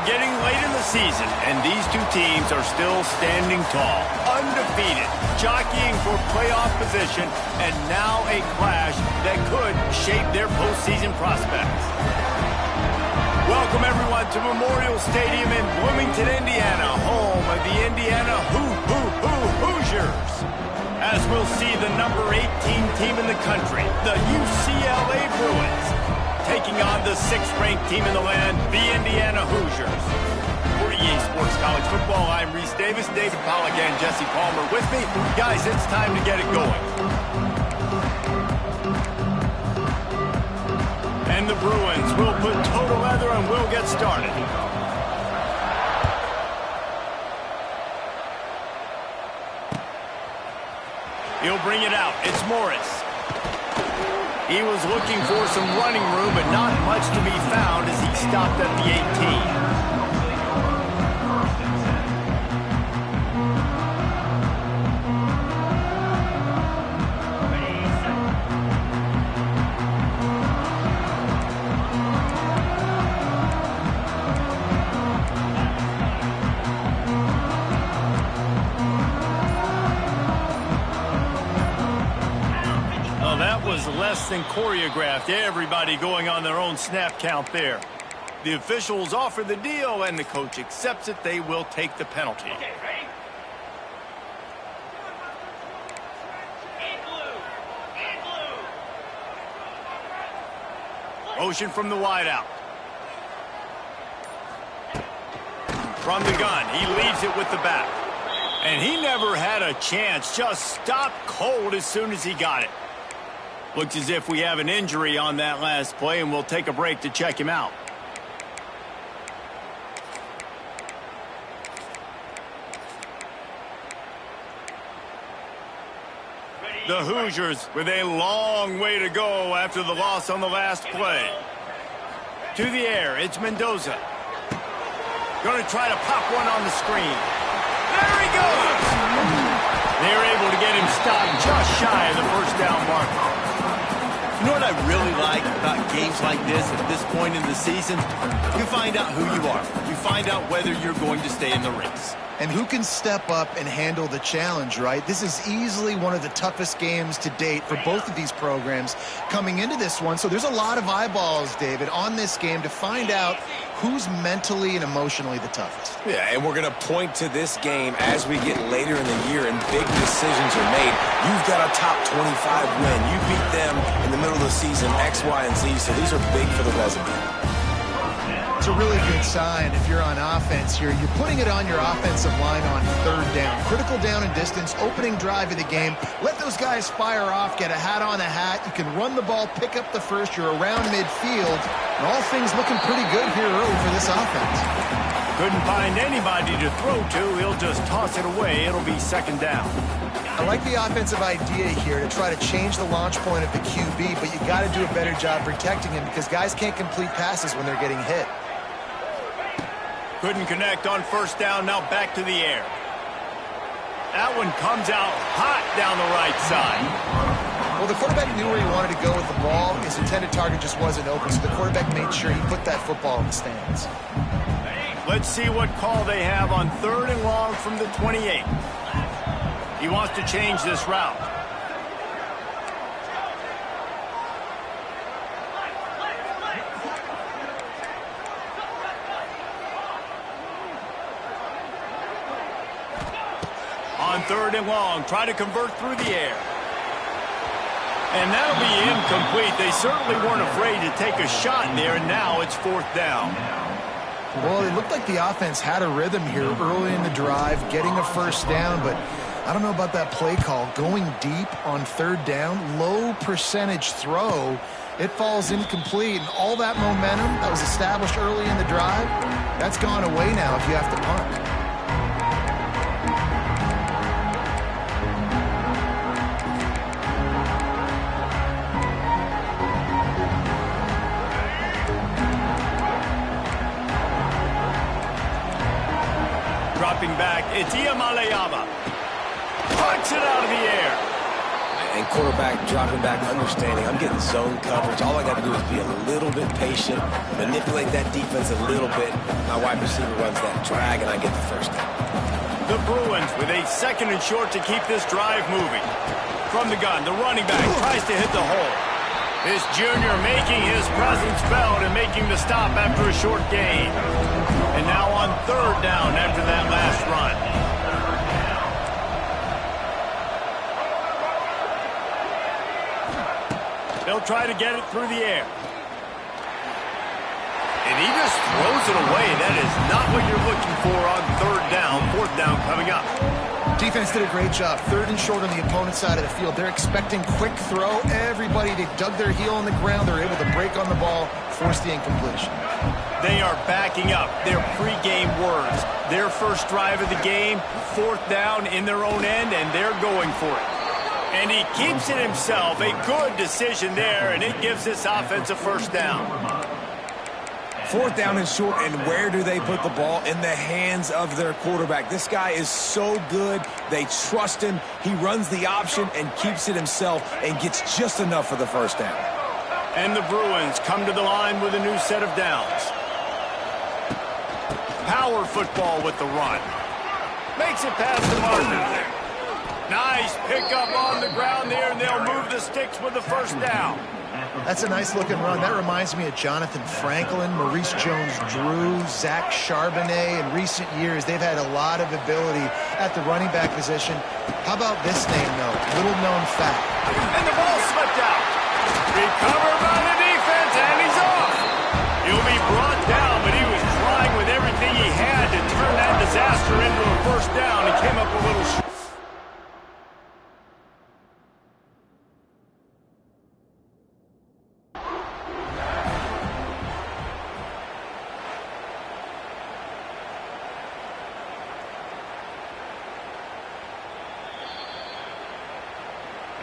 We're getting late in the season, and these two teams are still standing tall, undefeated, jockeying for playoff position, and now a clash that could shape their postseason prospects. Welcome, everyone, to Memorial Stadium in Bloomington, Indiana, home of the Indiana Hoosiers. As we'll see the number 18 team in the country, the UCLA Bruins, taking on the 6th-ranked team in the land, the Indiana Hoosiers. For EA Sports College Football, I'm Reese Davis, David Pollack, and Jesse Palmer with me. Guys, it's time to get it going. And the Bruins will put total leather and we'll get started. He'll bring it out. It's Morris. He was looking for some running room, but not much to be found as he stopped at the 18. Was less than choreographed. Everybody going on their own snap count there. The officials offer the deal, and the coach accepts it. They will take the penalty. Okay, ready? Motion from the wideout. From the gun, he leaves it with the back. And he never had a chance. Just stopped cold as soon as he got it. Looks as if we have an injury on that last play, and we'll take a break to check him out. The Hoosiers with a long way to go after the loss on the last play. To the air, it's Mendoza. Going to try to pop one on the screen. There he goes! They're able to get him stopped just shy of the first down marker. You know what I really like about games like this at this point in the season? You find out who you are. You find out whether you're going to stay in the race. And who can step up and handle the challenge, right? This is easily one of the toughest games to date for both of these programs coming into this one. So there's a lot of eyeballs, David, on this game to find out who's mentally and emotionally the toughest. Yeah, and we're going to point to this game as we get later in the year and big decisions are made. You've got a top 25 win. You beat them in the middle of the season, X, Y, and Z, so these are big for the resume. It's a really good sign if you're on offense here. You're putting it on your offensive line on 3rd down. Critical down and distance, opening drive of the game. Let those guys fire off, get a hat on a hat. You can run the ball, pick up the first. You're around midfield. And all things looking pretty good here early for this offense. Couldn't find anybody to throw to. He'll just toss it away. It'll be 2nd down. I like the offensive idea here to try to change the launch point of the QB, but you got to do a better job protecting him because guys can't complete passes when they're getting hit. Couldn't connect on 1st down, now back to the air. That one comes out hot down the right side. Well, the quarterback knew where he wanted to go with the ball. His intended target just wasn't open, so the quarterback made sure he put that football in the stands. Let's see what call they have on 3rd and long from the 28. He wants to change this route. On 3rd and long, try to convert through the air. And that'll be incomplete. They certainly weren't afraid to take a shot in there, and now it's 4th down. Well, it looked like the offense had a rhythm here early in the drive, getting a 1st down, but I don't know about that play call. Going deep on 3rd down, low percentage throw, it falls incomplete, and all that momentum that was established early in the drive, that's gone away now if you have to punt. Dropping back, it's Ncaa. Punch it out of the air. And and quarterback dropping back, understanding I'm getting zone coverage. All I got to do is be a little bit patient, manipulate that defense a little bit. My wide receiver runs that drag, and I get the first down. The Bruins with a 2nd and short to keep this drive moving. From the gun, the running back tries to hit the hole. This junior making his presence felt and making the stop after a short gain. And now on 3rd down after that last run. They'll try to get it through the air. And he just throws it away. That is not what you're looking for on 3rd down. 4th down coming up. Defense did a great job. 3rd and short on the opponent's side of the field. They're expecting quick throw. Everybody, they dug their heel on the ground. They're able to break on the ball, force the incompletion. They are backing up their pregame words. Their first drive of the game, 4th down in their own end, and they're going for it. And he keeps it himself. A good decision there, and it gives this offense a 1st down. 4th down and short, and where do they put the ball? In the hands of their quarterback. This guy is so good. They trust him. He runs the option and keeps it himself and gets just enough for the 1st down. And the Bruins come to the line with a new set of downs. Power football with the run. Makes it past the marker. Nice pickup on the ground there, and they'll move the sticks with the 1st down. That's a nice-looking run. That reminds me of Jonathan Franklin, Maurice Jones-Drew, Zach Charbonnet. In recent years, they've had a lot of ability at the running back position. How about this name, though? Little-known fact. And the ball slipped out. Recovered by the defense, and he's off. He'll be brought down, but he was trying with everything he had to turn that disaster into a 1st down. He came up a little short.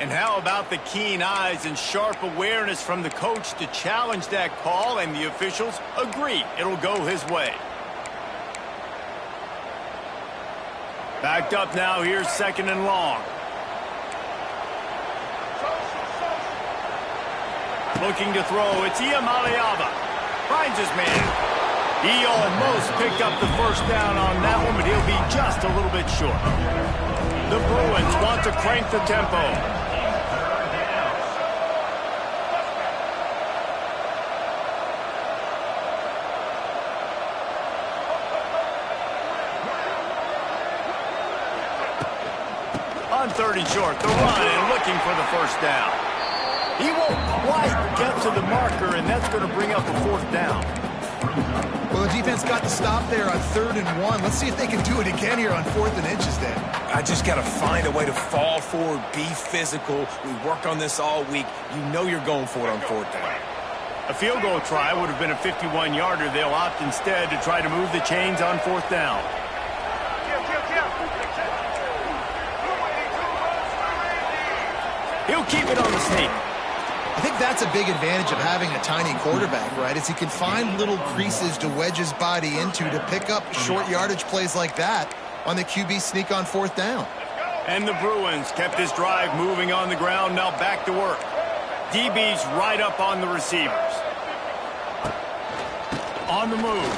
And how about the keen eyes and sharp awareness from the coach to challenge that call, and the officials agree it'll go his way. Backed up now, here's 2nd and long. Looking to throw, it's Ncaa. Finds his man. He almost picked up the 1st down on that one, but he'll be just a little bit short. The Bruins want to crank the tempo. On 3rd and short, the run and looking for the 1st down. He won't quite get to the marker, and that's going to bring up a 4th down. Well, the defense got the stop there on 3rd and 1. Let's see if they can do it again here on 4th and inches then. I just got to find a way to fall forward, be physical. We work on this all week. You know you're going for it on 4th down. A field goal try would have been a 51-yarder. They'll opt instead to try to move the chains on 4th down. He'll keep it on the sneak. I think that's a big advantage of having a tiny quarterback, right? Is he can find little creases to wedge his body into to pick up short yardage plays like that on the QB sneak on 4th down. And the Bruins kept this drive moving on the ground, now back to work. DB's right up on the receivers. On the move.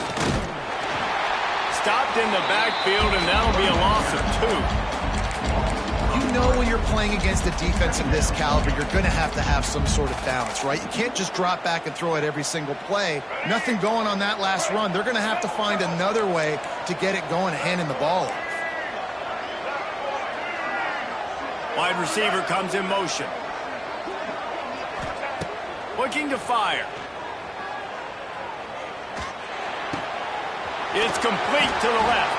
Stopped in the backfield, and that'll be a loss of 2. You know when you're playing against a defense of this caliber, you're going to have some sort of balance, right? You can't just drop back and throw it every single play. Nothing going on that last run. They're going to have to find another way to get it going, handing the ball off. Wide receiver comes in motion. Looking to fire. It's complete to the left.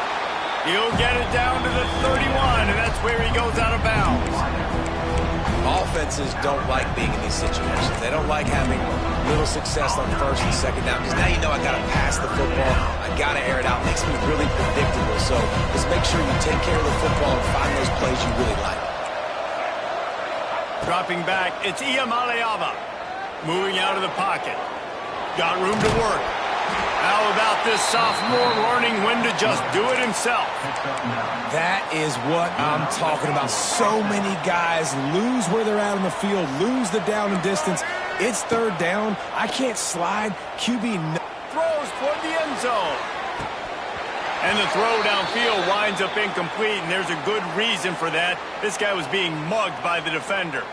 He'll get it down to the 31, and that's where he goes out of bounds. Offenses don't like being in these situations. They don't like having little success on 1st and 2nd down, because now you know I got to pass the football. I got to air it out. It makes me really predictable. So just make sure you take care of the football and find those plays you really like. Dropping back, it's Ncaa. Moving out of the pocket. Got room to work. How about this sophomore learning when to just do it himself? That is what I'm talking about. So many guys lose where they're at on the field, lose the down and distance. It's third down. I can't slide. QB throws toward the end zone. And the throw downfield winds up incomplete, and there's a good reason for that. This guy was being mugged by the defender.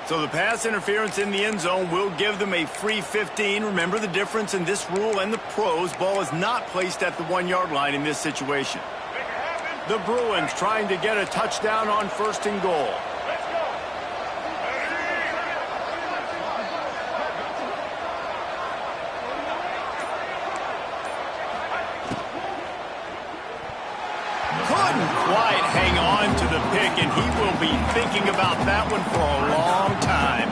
So the pass interference in the end zone will give them a free 15. Remember the difference in this rule and the pros. Ball is not placed at the 1-yard line in this situation. The Bruins trying to get a touchdown on 1st and goal. Couldn't quite hang on to the pick, and he will be thinking about that one for a long time.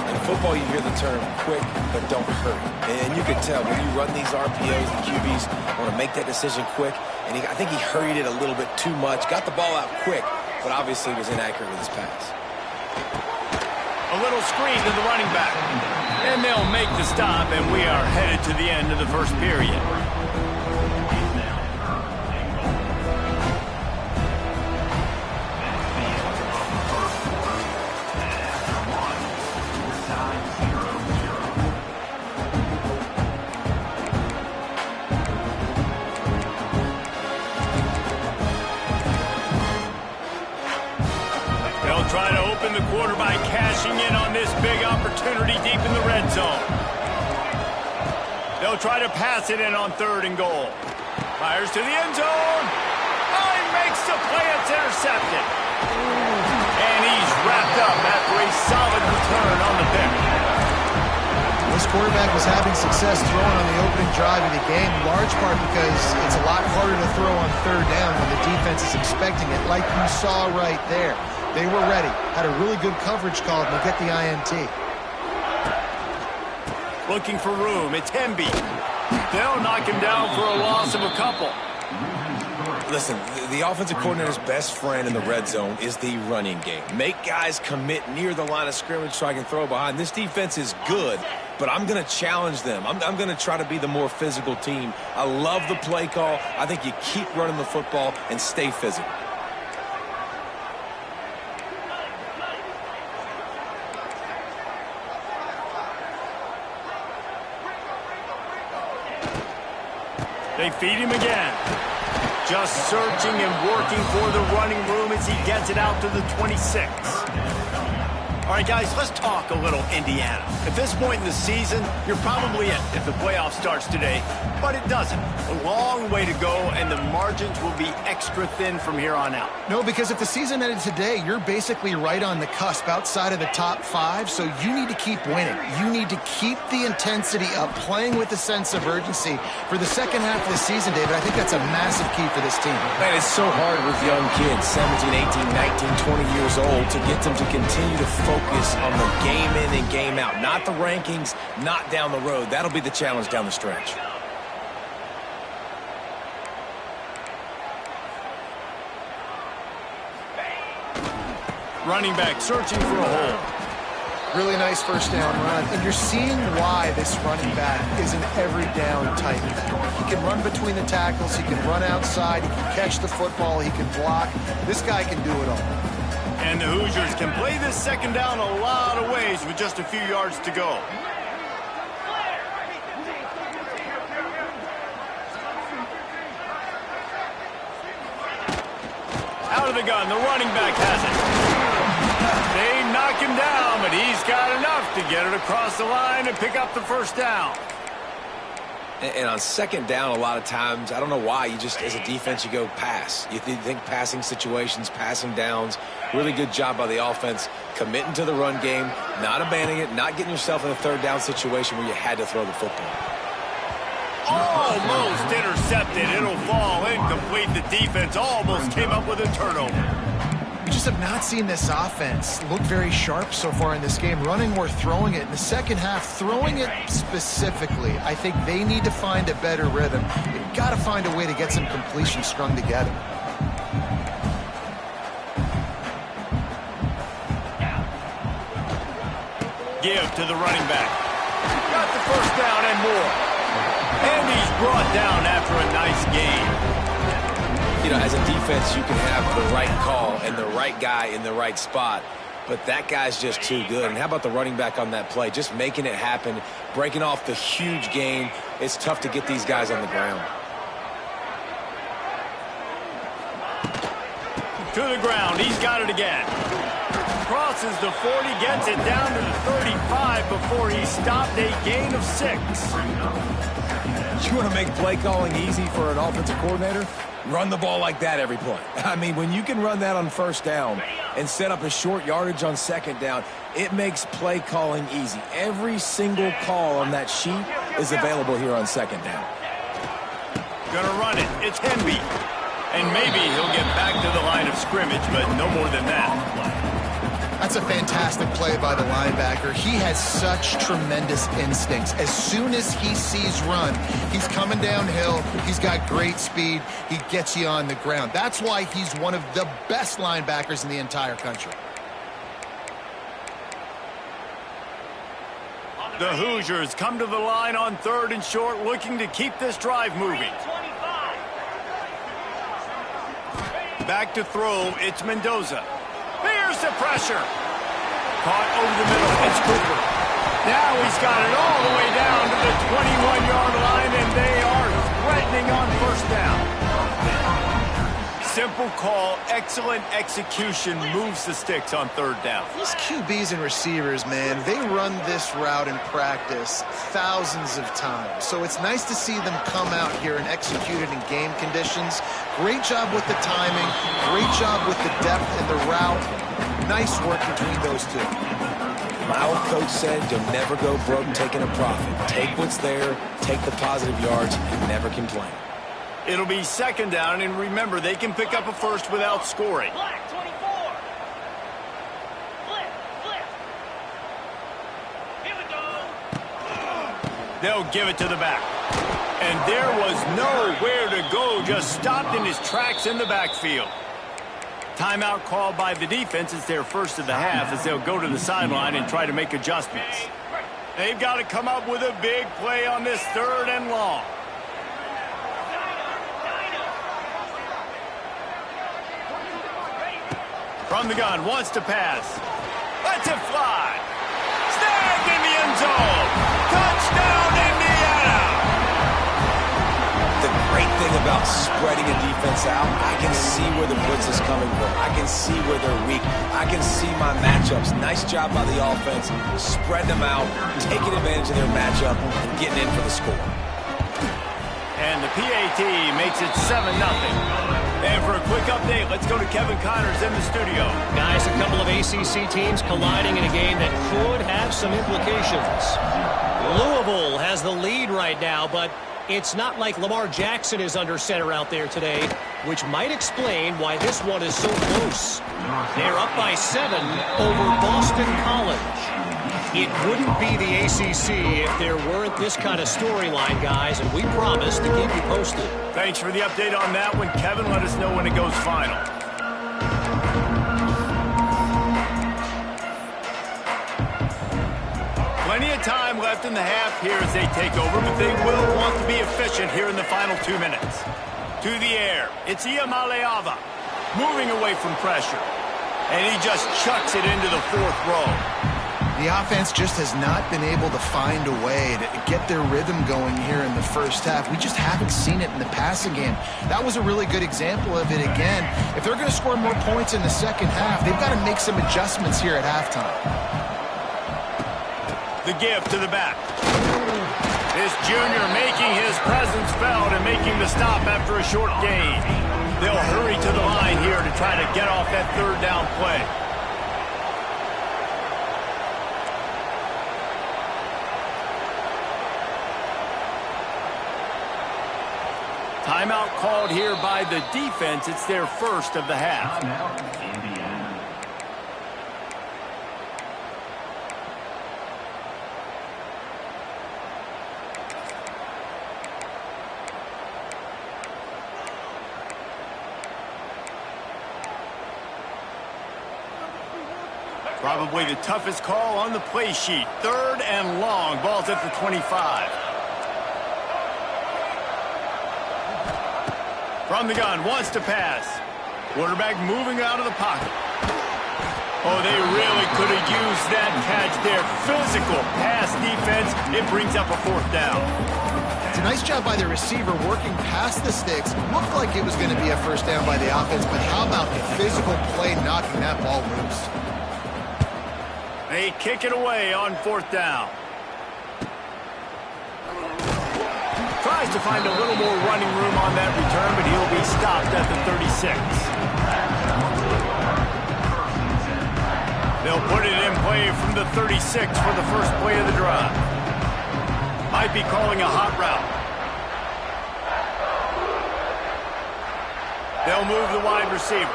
In football, you hear the term quick, but don't hurry. And you can tell when you run these RPOs, the QBs want to make that decision quick. And I think he hurried it a little bit too much, got the ball out quick, but obviously was inaccurate with his pass. A little screen to the running back. And they'll make the stop, and we are headed to the end of the first period. Try to open the quarter by cashing in on this big opportunity deep in the red zone. They'll try to pass it in on 3rd and goal. Fires to the end zone. Oh, he makes the play. It's intercepted. And he's wrapped up after a solid return on the pick. This quarterback was having success throwing on the opening drive of the game, in large part because it's a lot harder to throw on 3rd down when the defense is expecting it, like you saw right there. They were ready, had a really good coverage call, and they get the INT. Looking for room, it's Hemby. They'll knock him down for a loss of a couple. Listen, the offensive coordinator's best friend in the red zone is the running game. Make guys commit near the line of scrimmage so I can throw behind. This defense is good, but I'm going to challenge them. I'm going to try to be the more physical team. I love the play call. I think you keep running the football and stay physical. They feed him again. Just searching and working for the running room as he gets it out to the 26. All right, guys, let's talk a little Indiana. At this point in the season, you're probably in if the playoff starts today, but it doesn't. A long way to go, and the margins will be extra thin from here on out. No, because if the season ended today, you're basically right on the cusp outside of the top 5, so you need to keep winning. You need to keep the intensity up, playing with a sense of urgency. For the second half of the season, David, I think that's a massive key for this team. Man, it's so hard with young kids, 17, 18, 19, 20 years old, to get them to continue to focus on the game in and game out, not the rankings, not down the road. That'll be the challenge down the stretch. Running back searching for a hole. Really nice first down run, and you're seeing why this running back is an every down type back. He can run between the tackles, he can run outside, he can catch the football, he can block. This guy can do it all. And the Hoosiers can play this second down a lot of ways with just a few yards to go. Out of the gun, the running back has it. They knock him down, but he's got enough to get it across the line and pick up the first down. And on second down, a lot of times, I don't know why, you just, as a defense, you go pass. You think passing situations, passing downs. Really good job by the offense, committing to the run game, not abandoning it, not getting yourself in a third down situation where you had to throw the football. Almost intercepted. It'll fall incomplete. The defense almost came up with a turnover. We just have not seen this offense look very sharp so far in this game, running or throwing it. In the second half, throwing it specifically, I think they need to find a better rhythm. They've got to find a way to get some completion strung together. Give to the running back. Got the first down and more. And he's brought down after a nice gain. You know, as a defense, you can have the right call and the right guy in the right spot, but that guy's just too good. And how about the running back on that play? Just making it happen, breaking off the huge gain. It's tough to get these guys on the ground. To the ground, he's got it again. Crosses the 40, gets it down to the 35 before he stopped, a gain of 6. You want to make play calling easy for an offensive coordinator? Run the ball like that every play. I mean, when you can run that on first down and set up a short yardage on second down, it makes play calling easy. Every single call on that sheet is available here on second down. Gonna run it. It's Henby. And maybe he'll get back to the line of scrimmage, but no more than that. That's a fantastic play by the linebacker. He has such tremendous instincts. As soon as he sees run, he's coming downhill. He's got great speed. He gets you on the ground. That's why he's one of the best linebackers in the entire country. The Hoosiers come to the line on 3rd and short, looking to keep this drive moving. Back to throw, it's Mendoza. Here's the pressure. Caught over the middle, it's Cooper. Now he's got it all the way down to the 21-yard line, and they are threatening on first down. Simple call, excellent execution, moves the sticks on 3rd down. These QBs and receivers, man, they run this route in practice thousands of times. So it's nice to see them come out here and execute it in game conditions. Great job with the timing, great job with the depth and the route. Nice work between those two. My old coach said you'll never go broke taking a profit. Take what's there, take the positive yards, and never complain. It'll be 2nd down, and remember, they can pick up a first without scoring. Black 24. Flip. Here we go. They'll give it to the back. And there was nowhere to go, just stopped in his tracks in the backfield. Timeout called by the defense. It's their first of the half as they'll go to the sideline and try to make adjustments. They've got to come up with a big play on this 3rd and long. From the gun, wants to pass. Lets it fly. Snagged in the end zone. Touchdown, Indiana! The great thing about spreading a defense out, I can see where the blitz is coming from. I can see where they're weak. I can see my matchups. Nice job by the offense. Spread them out, taking advantage of their matchup, and getting in for the score. And the PAT makes it 7-0. And for a quick update, let's go to Kevin Connors in the studio. Guys, a couple of ACC teams colliding in a game that could have some implications. Louisville has the lead right now, but it's not like Lamar Jackson is under center out there today, which might explain why this one is so close. They're up by 7 over Boston College. It wouldn't be the ACC if there weren't this kind of storyline, guys, and we promise to keep you posted. Thanks for the update on that one, Kevin. Let us know when it goes final. Plenty of time left in the half here as they take over, but they will want to be efficient here in the final 2 minutes. To the air, it's Iamaleava, moving away from pressure. And he just chucks it into the 4th row. The offense just has not been able to find a way to get their rhythm going here in the first half. We just haven't seen it in the passing game. That was a really good example of it again. If they're going to score more points in the second half, they've got to make some adjustments here at halftime. The give to the back. This junior making his presence felt and making the stop after a short gain. They'll hurry to the line here to try to get off that 3rd down play. Timeout called here by the defense. It's their first of the half. Probably the toughest call on the play sheet. 3rd and long. Ball's at the 25. From the gun, wants to pass. Quarterback moving out of the pocket. Oh, they really could have used that catch there. Physical pass defense. It brings up a 4th down. It's a nice job by the receiver working past the sticks. Looked like it was going to be a 1st down by the offense, but how about the physical play knocking that ball loose? They kick it away on 4th down. Tries to find a little more running room on that return, but he'll be stopped at the 36. They'll put it in play from the 36 for the first play of the drive. Might be calling a hot route. They'll move the wide receiver.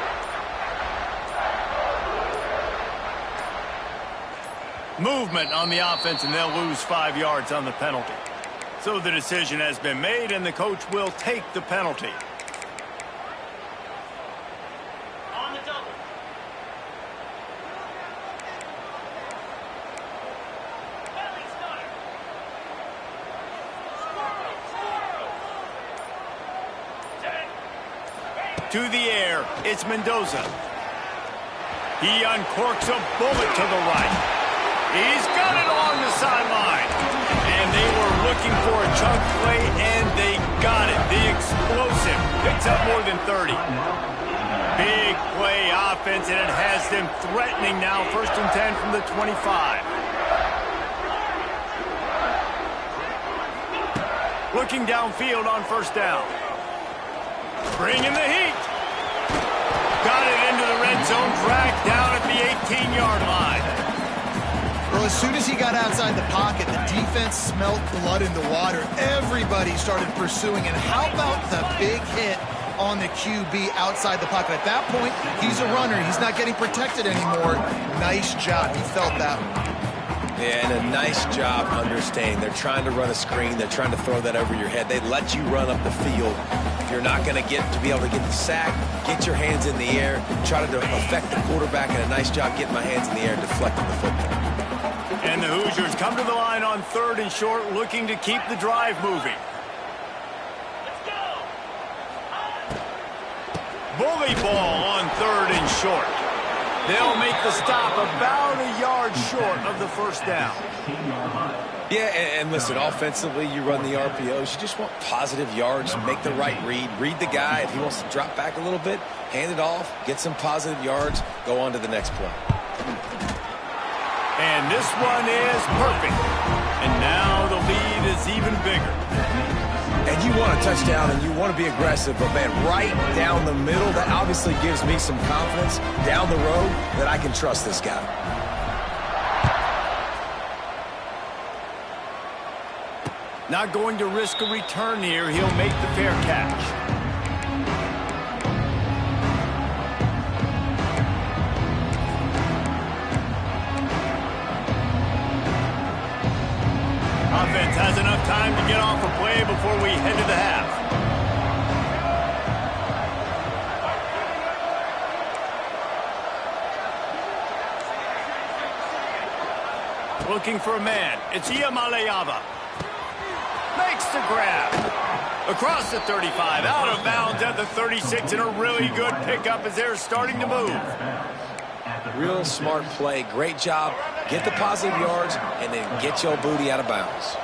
Movement on the offense, and they'll lose 5 yards on the penalty. So the decision has been made, and the coach will take the penalty. On the double. Belly starter. To the air, it's Mendoza. He uncorks a bullet to the right. He's got it along the sideline. And they were looking for a chunk play, and they got it. The explosive picks up more than 30. Big play offense, and it has them threatening now. 1st and 10 from the 25. Looking downfield on 1st down. Bringing the heat. Got it into the red zone, dragged down at the 18-yard line. Well, as soon as he got outside the pocket, the defense smelled blood in the water. Everybody started pursuing. And how about the big hit on the QB outside the pocket? At that point, he's a runner. He's not getting protected anymore. Nice job. He felt that one. Yeah, and a nice job understanding. They're trying to run a screen. They're trying to throw that over your head. They let you run up the field. If you're not going to be able to get the sack, get your hands in the air, try to affect the quarterback, and a nice job getting my hands in the air and deflecting the football. And the Hoosiers come to the line on 3rd and short, looking to keep the drive moving. Let's go. Bully ball on 3rd and short. They'll make the stop about a yard short of the 1st down. Yeah, and listen, offensively, you run the RPOs. You just want positive yards, make the right read. Read the guy. If he wants to drop back a little bit, hand it off, get some positive yards, go on to the next play. And this one is perfect. And now the lead is even bigger. And you want a touchdown and you want to be aggressive, but man, right down the middle, that obviously gives me some confidence down the road that I can trust this guy. Not going to risk a return here. He'll make the fair catch. Offense has enough time to get off a play before we head to the half. Looking for a man. It's Ncaa. Makes the grab. Across the 35, out of bounds at the 36, and a really good pickup as they're starting to move. Real smart play. Great job. Get the positive yards and then get your booty out of bounds.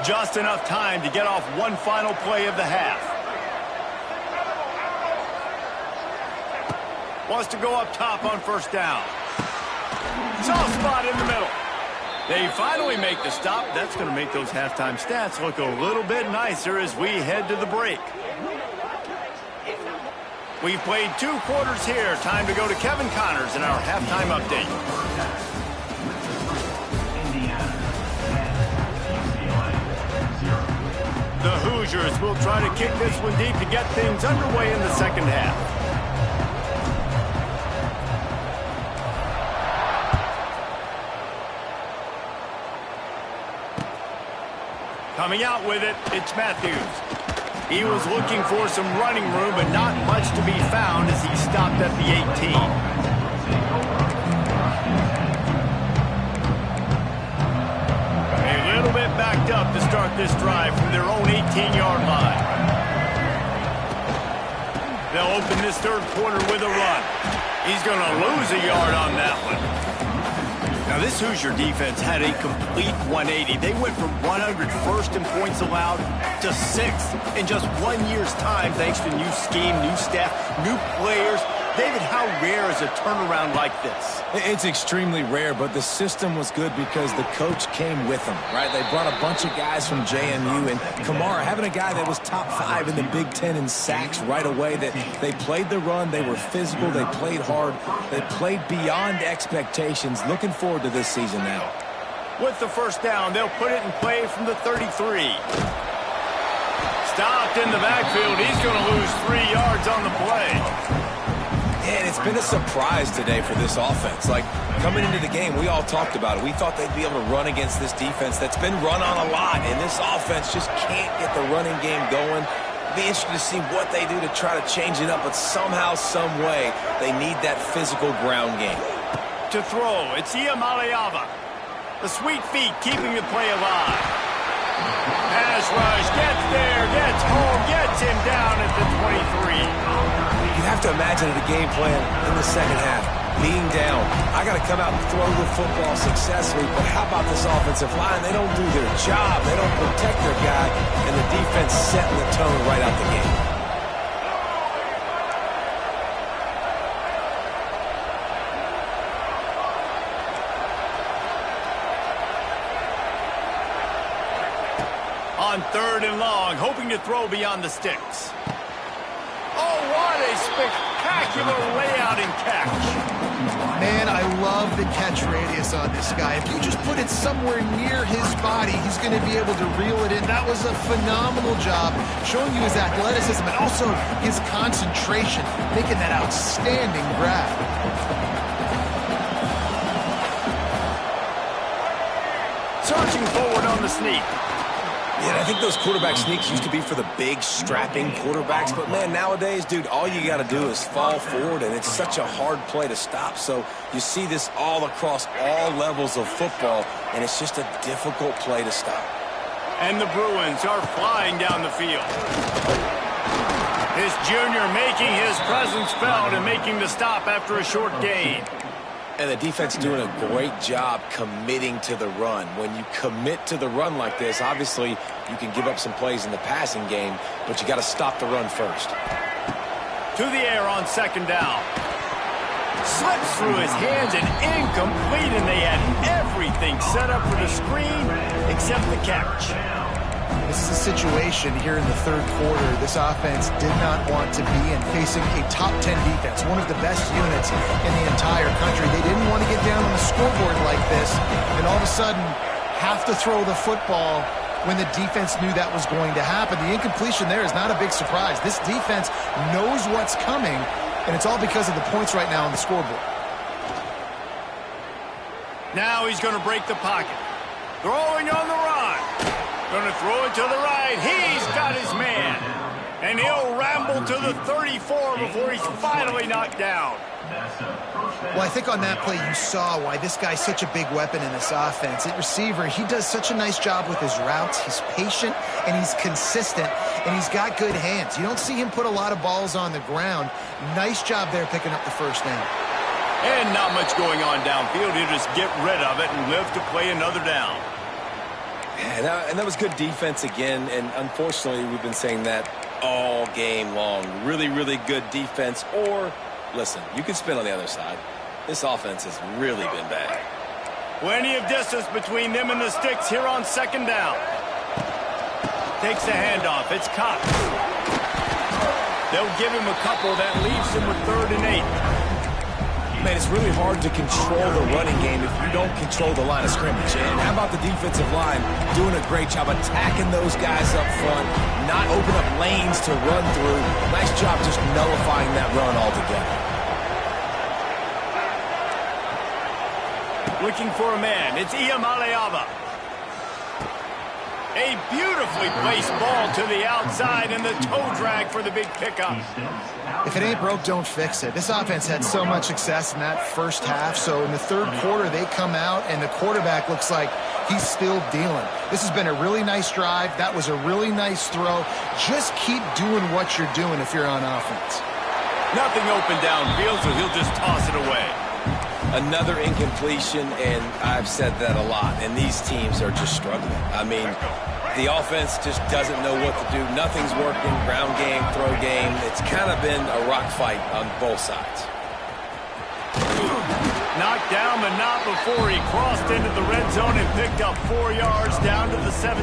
Just enough time to get off one final play of the half. Wants to go up top on 1st down. Soft spot in the middle. They finally make the stop. That's going to make those halftime stats look a little bit nicer as we head to the break. We've played 2 quarters here. Time to go to Kevin Connors in our halftime update. The Hoosiers will try to kick this one deep to get things underway in the second half. Coming out with it, it's Matthews. He was looking for some running room, but not much to be found as he stopped at the 18. A little bit backed up to start this drive from their own 18-yard line. They'll open this third quarter with a run. He's going to lose a yard on that one. Now, this Hoosier defense had a complete 180. They went from 101st in points allowed to 6th in just 1 year's time, thanks to new scheme, new staff, new players. David, how rare is a turnaround like this? It's extremely rare, but the system was good because the coach came with them, right? They brought a bunch of guys from JMU, and Ncaa, having a guy that was top 5 in the Big Ten in sacks right away, that they played the run, they were physical, they played hard, they played beyond expectations. Looking forward to this season now. With the first down, they'll put it in play from the 33. Stopped in the backfield. He's going to lose 3 yards on the play. And it's been a surprise today for this offense. Like, coming into the game, we all talked about it. We thought they'd be able to run against this defense that's been run on a lot, and this offense just can't get the running game going. It'll be interesting to see what they do to try to change it up, but somehow, some way, they need that physical ground game. To throw, it's Ncaa. The sweet feet keeping the play alive. Pass rush, gets there, gets home, gets him down at the 23. You have to imagine a game plan in the second half. Being down, I got to come out and throw the football successfully, but how about this offensive line? They don't do their job. They don't protect their guy, and the defense setting the tone right out the gate. On 3rd and long, hoping to throw beyond the sticks. Oh, what a spectacular layout and catch. Man, I love the catch radius on this guy. If you just put it somewhere near his body, he's going to be able to reel it in. That was a phenomenal job, showing you his athleticism and also his concentration, making that outstanding grab. Charging forward on the sneak. Yeah, I think those quarterback sneaks used to be for the big, strapping quarterbacks. But, man, nowadays, dude, all you got to do is fall forward, and it's such a hard play to stop. So you see this all across all levels of football, and it's just a difficult play to stop. And the Bruins are flying down the field. This junior making his presence felt and making the stop after a short gain. And the defense doing a great job committing to the run. When you commit to the run like this, obviously you can give up some plays in the passing game, but you got to stop the run first. To the air on 2nd down. Slips through his hands and incomplete, and they had everything set up for the screen except the catch. This is a situation here in the 3rd quarter this offense did not want to be in, facing a top 10 defense, one of the best units in the entire country. They didn't want to get down on the scoreboard like this and all of a sudden have to throw the football when the defense knew that was going to happen. The incompletion there is not a big surprise. This defense knows what's coming, and it's all because of the points right now on the scoreboard. Now he's going to break the pocket. Throwing on the run. Going to throw it to the right. He's got his man. And he'll ramble to the 34 before he's finally knocked down. Well, I think on that play you saw why this guy's such a big weapon in this offense. At receiver, he does such a nice job with his routes. He's patient, and he's consistent, and he's got good hands. You don't see him put a lot of balls on the ground. Nice job there picking up the first down. And not much going on downfield. He'll just get rid of it and live to play another down. Yeah, and that was good defense again, and unfortunately we've been saying that all game long. Really, really good defense, or, listen, you can spin on the other side. This offense has really been bad. Plenty of distance between them and the sticks here on 2nd down. Takes the handoff. It's Cox. They'll give him a couple. That leaves him with 3rd and 8. Man, it's really hard to control the running game if you don't control the line of scrimmage. And how about the defensive line doing a great job attacking those guys up front, not open up lanes to run through. Nice job just nullifying that run altogether. Looking for a man. It's Ncaa. A beautifully placed ball to the outside, and the toe drag for the big pickup. If it ain't broke, don't fix it. This offense had so much success in that first half, so in the 3rd quarter, they come out, and the quarterback looks like he's still dealing. This has been a really nice drive. That was a really nice throw. Just keep doing what you're doing if you're on offense. Nothing open downfield, so he'll just toss it away. Another incompletion, and I've said that a lot, and these teams are just struggling. I mean, the offense just doesn't know what to do. Nothing's working. Ground game, throw game. It's kind of been a rock fight on both sides. Knocked down, but not before he crossed into the red zone and picked up 4 yards down to the 17.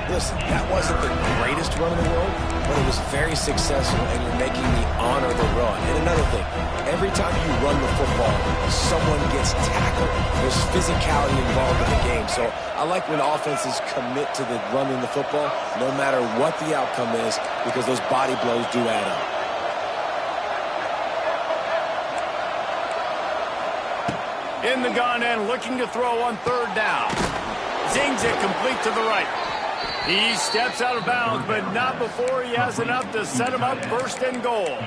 Listen, that wasn't the greatest run in the world, but it was very successful, and you're making me honor the run. And another thing, every time you run the football, someone gets tackled. There's physicality involved in the game. So I like when offenses commit to the running the football, no matter what the outcome is, because those body blows do add up. In the gun and looking to throw on third down. Zings it complete to the right. He steps out of bounds, but not before he has enough to set him up first and goal.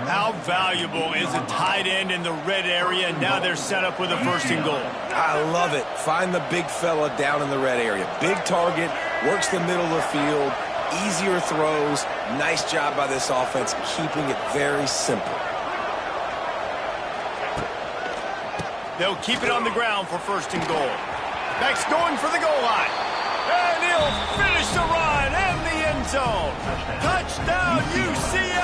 How valuable is a tight end in the red area? Now they're set up with a first and goal. I love it. Find the big fella down in the red area. Big target, works the middle of the field, easier throws. Nice job by this offense, keeping it very simple. They'll keep it on the ground for first and goal. Next, going for the goal line. And he'll finish the run in the end zone. Touchdown, UCLA.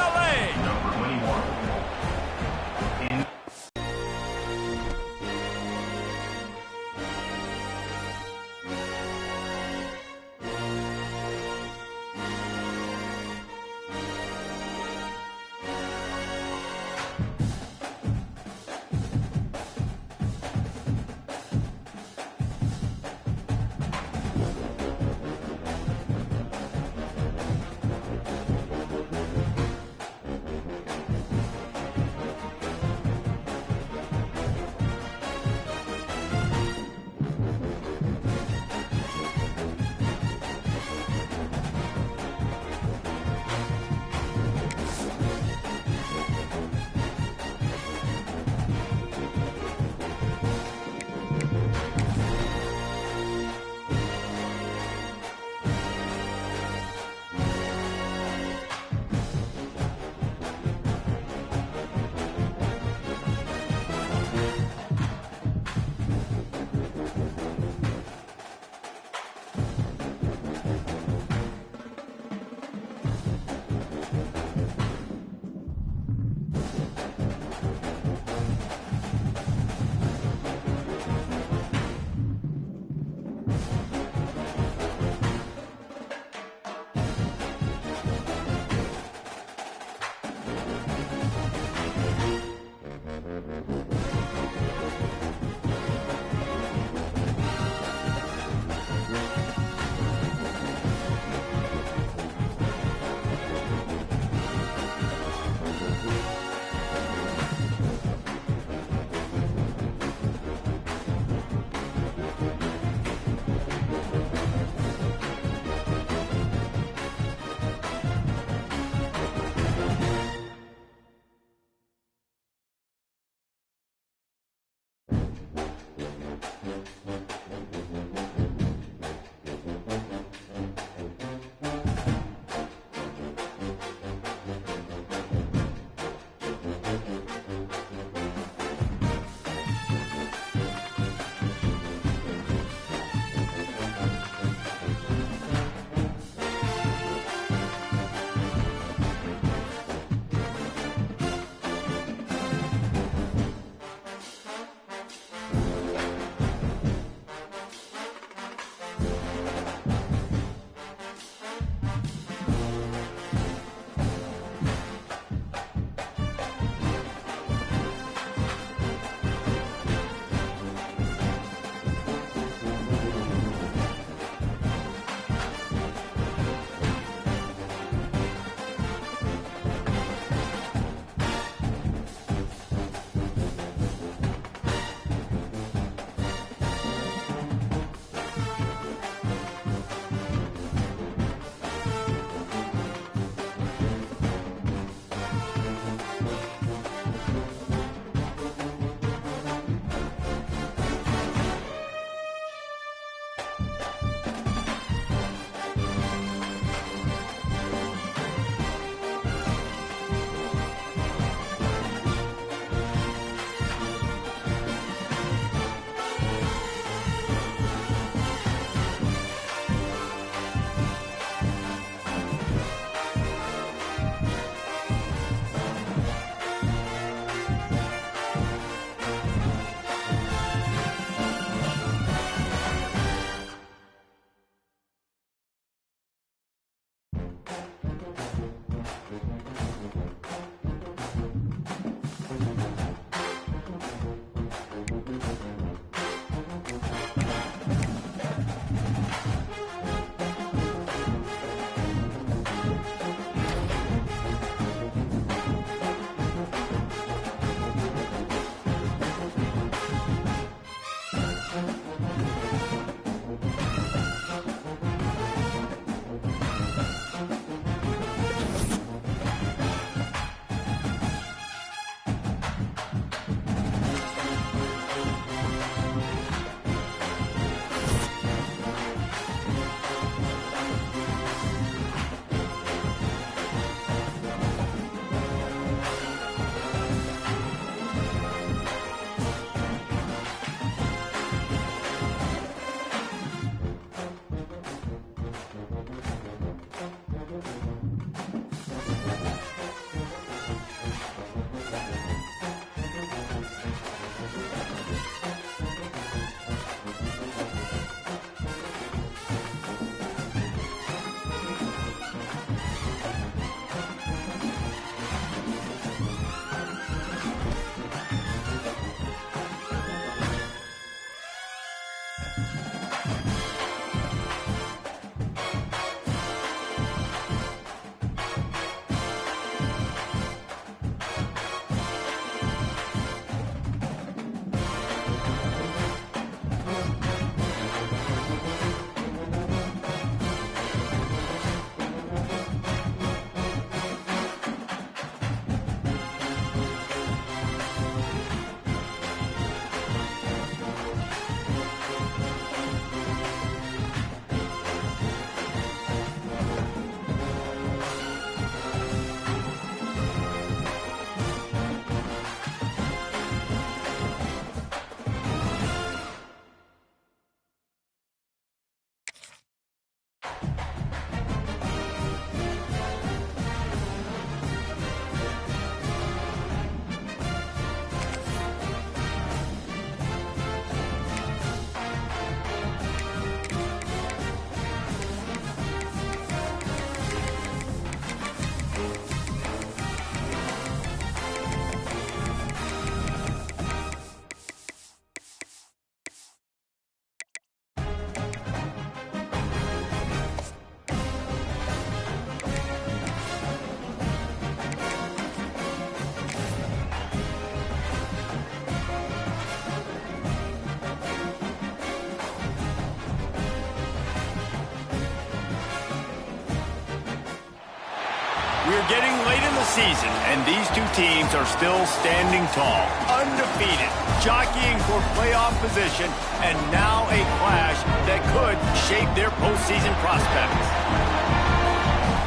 We're getting late in the season, and these two teams are still standing tall, undefeated, jockeying for playoff position, and now a clash that could shape their postseason prospects.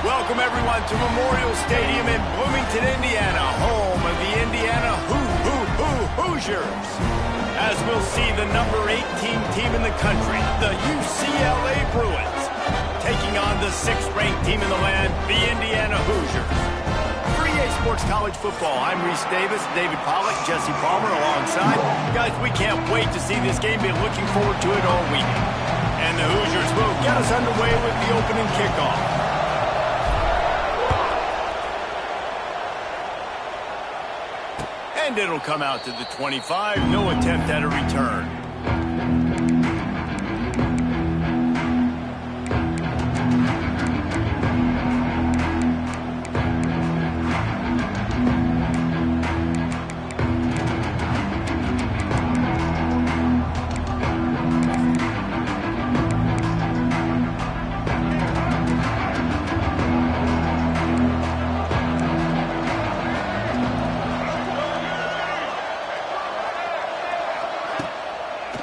Welcome, everyone, to Memorial Stadium in Bloomington, Indiana, home of the Indiana Hoosiers. As we'll see the number 18 team in the country, the UCLA Bruins, taking on the 6th-ranked team in the land, the Indiana Hoosiers. For EA Sports College Football, I'm Reese Davis, David Pollack, Jesse Palmer alongside. Guys, we can't wait to see this game. Been looking forward to it all week. And the Hoosiers will get us underway with the opening kickoff. And it'll come out to the 25. No attempt at a return.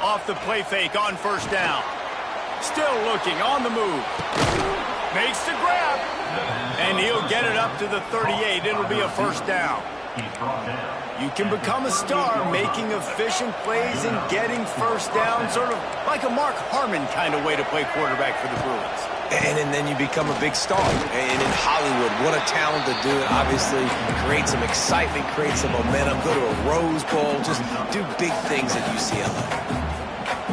Off the play fake on first down. Still looking on the move. Makes the grab. And he'll get it up to the 38. It'll be a first down. You can become a star making efficient plays and getting first down, sort of like a Mark Harmon kind of way to play quarterback for the Bruins. And then you become a big star. And in Hollywood, what a talent to do it. Obviously, create some excitement, create some momentum, go to a Rose Bowl, just do big things at UCLA.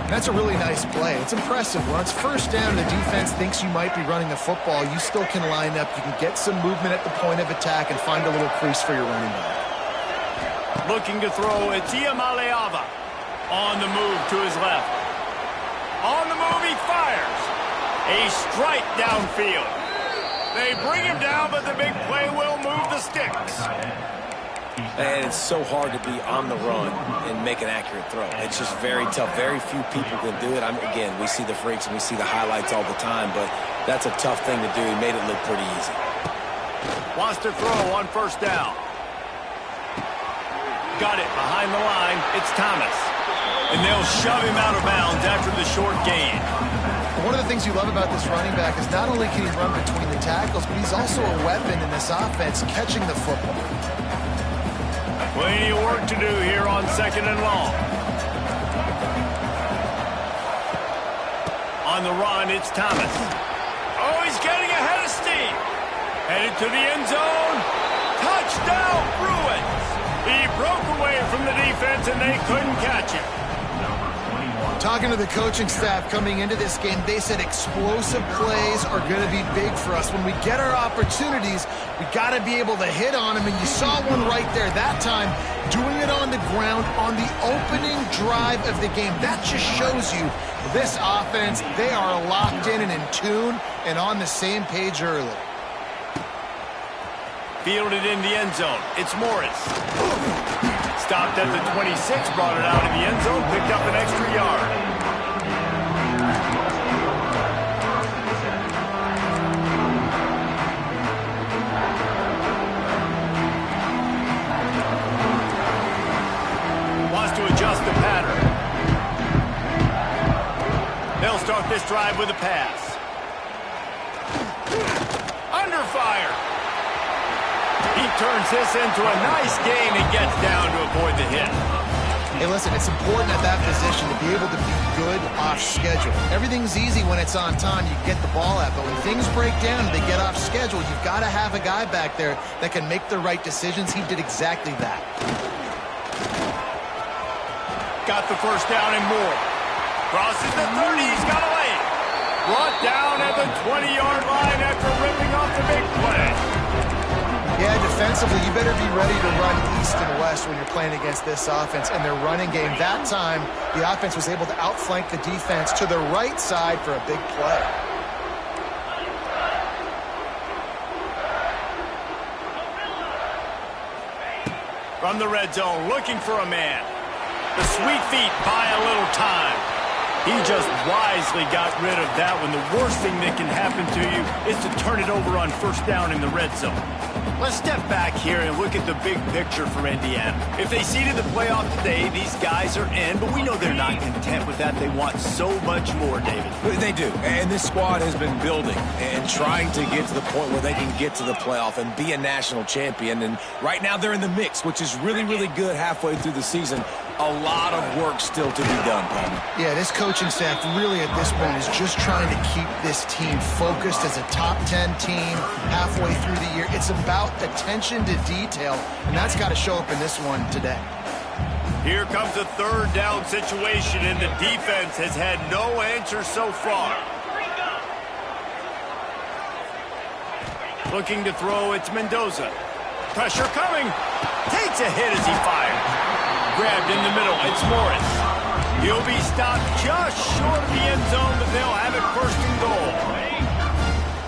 That's a really nice play. It's impressive. When it's first down, the defense thinks you might be running the football. You still can line up. You can get some movement at the point of attack and find a little crease for your running back. Looking to throw, it's Maleava. On the move to his left. On the move, he fires. A strike downfield. They bring him down, but the big play will move the sticks. And it's so hard to be on the run and make an accurate throw. It's just very tough. Very few people can do it. Again, we see the freaks and we see the highlights all the time, but that's a tough thing to do. He made it look pretty easy. Wants to throw on first down. Got it behind the line. It's Thomas. And they'll shove him out of bounds after the short gain. One of the things you love about this running back is not only can he run between the tackles, but he's also a weapon in this offense catching the football. Plenty of work to do here on 2nd and long. On the run, it's Thomas. Oh, he's getting ahead of steam. Headed to the end zone. Touchdown, Bruins. He broke away from the defense, and they couldn't catch him. Talking to the coaching staff coming into this game, they said explosive plays are going to be big for us. When we get our opportunities, we got to be able to hit on them, and you saw one right there that time, doing it on the ground on the opening drive of the game. That just shows you this offense, they are locked in and in tune and on the same page early. Fielded in the end zone. It's Morris. Stopped at the 26, brought it out of the end zone, picked up an extra yard. Wants to adjust the pattern. They'll start this drive with a pass. Under fire. He turns this into a nice gain and gets down to avoid the hit. Hey, listen, it's important at that position to be able to be good off schedule. Everything's easy when it's on time. You get the ball out. But when things break down and they get off schedule, you've got to have a guy back there that can make the right decisions. He did exactly that. Got the first down and more. Crosses the 30. He's got a lane. Brought down at the 20-yard line after ripping off the big play. Yeah, defensively, you better be ready to run east and west when you're playing against this offense and their running game. That time, the offense was able to outflank the defense to the right side for a big play. From the red zone, looking for a man. The sweet feet buy a little time. He just wisely got rid of that one. The worst thing that can happen to you is to turn it over on first down in the red zone. Let's step back here and look at the big picture for Indiana. If they seeded the playoff today, these guys are in, but we know they're not content with that. They want so much more, David. They do, and this squad has been building and trying to get to the point where they can get to the playoff and be a national champion. And right now they're in the mix, which is really, really good halfway through the season. A lot of work still to be done, Palmer. Yeah, this coaching staff really at this point is just trying to keep this team focused as a top 10 team halfway through the year. It's about attention to detail, and that's got to show up in this one today. Here comes a third down situation, and the defense has had no answer so far. Looking to throw, it's Mendoza. Pressure coming. Takes a hit as he fires. Grabbed in the middle, it's Morris. He'll be stopped just short of the end zone, but they'll have it first and goal.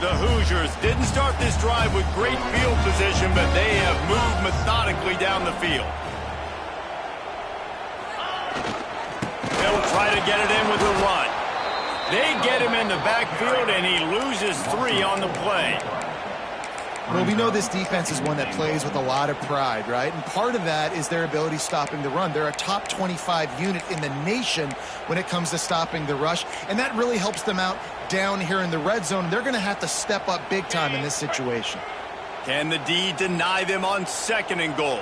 The Hoosiers didn't start this drive with great field position, but they have moved methodically down the field. They'll try to get it in with a run. They get him in the backfield, and he loses 3 on the play. Well, we know this defense is one that plays with a lot of pride, right? And part of that is their ability stopping the run. They're a top 25 unit in the nation when it comes to stopping the rush, and that really helps them out down here in the red zone. They're going to have to step up big time in this situation. Can the D deny them on second and goal?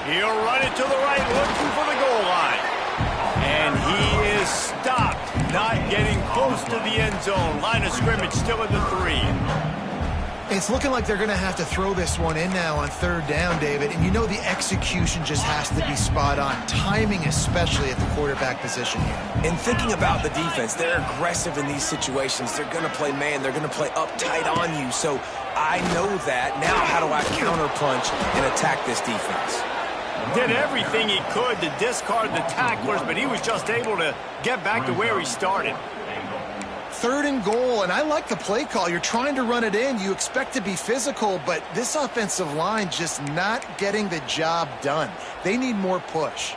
He'll run it to the right, looking for the goal line. And he is stopped, not getting close to the end zone. Line of scrimmage still at the 3. It's looking like they're going to have to throw this one in now on third down, David. And you know the execution just has to be spot on. Timing especially at the quarterback position here. And thinking about the defense, they're aggressive in these situations. They're going to play man. They're going to play up tight on you. So I know that. Now how do I counterpunch and attack this defense? Did everything he could to discard the tacklers, but he was just able to get back to where he started. Third and goal, and I like the play call. You're trying to run it in. You expect to be physical, but this offensive line just not getting the job done. They need more push.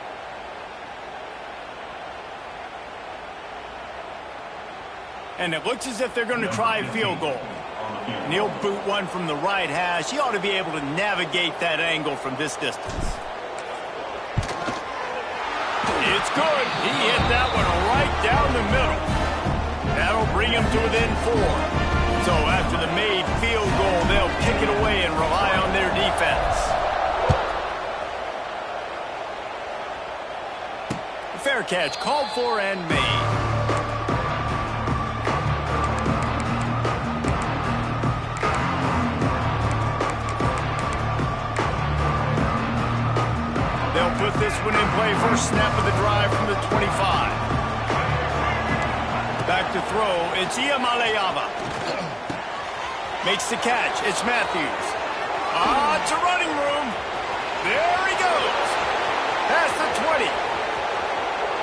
And it looks as if they're going to try a field goal. And he'll boot one from the right hash. He ought to be able to navigate that angle from this distance. It's good. He hit that one right down the middle. That'll bring him to within 4. So after the made field goal, they'll kick it away and rely on their defense. Fair catch called for and made. They'll put this one in play. First snap of the drive from the 25. Back to throw, it's Ncaa. Makes the catch, it's Matthews. It's a running room. There he goes. Past the 20.